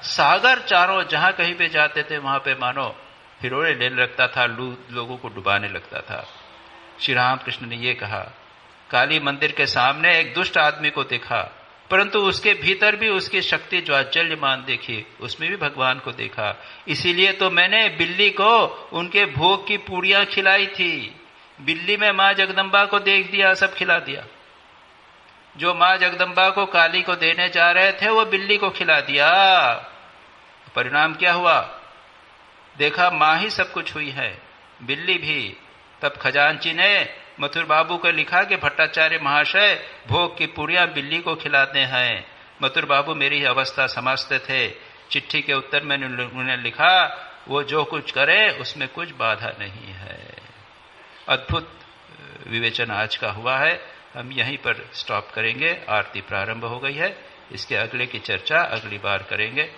सागर चारों जहां कहीं पे जाते थे वहां पे मानो हिरोड़े लेने लगता था, लोगों को डुबाने लगता था। श्री रामकृष्ण ने ये कहा, काली मंदिर के सामने एक दुष्ट आदमी को देखा, परंतु उसके भीतर भी उसकी शक्ति ज्वाज्वल्यमान देखी, उसमें भी भगवान को देखा। इसीलिए तो मैंने बिल्ली को उनके भोग की पूड़ियां खिलाई थी। बिल्ली में मां जगदम्बा को देख दिया, सब खिला दिया। जो मां जगदम्बा को काली को देने जा रहे थे वो बिल्ली को खिला दिया। परिणाम क्या हुआ? देखा मां ही सब कुछ हुई है, बिल्ली भी। तब खजांची ने मथुर बाबू को लिखा कि भट्टाचार्य महाशय भोग की पूड़ियां बिल्ली को खिलाते हैं। मथुर बाबू मेरी अवस्था समझते थे। चिट्ठी के उत्तर में उन्हें लिखा वो जो कुछ करे उसमें कुछ बाधा नहीं है। अद्भुत विवेचन आज का हुआ है। हम यहीं पर स्टॉप करेंगे। आरती प्रारंभ हो गई है, इसके अगले की चर्चा अगली बार करेंगे।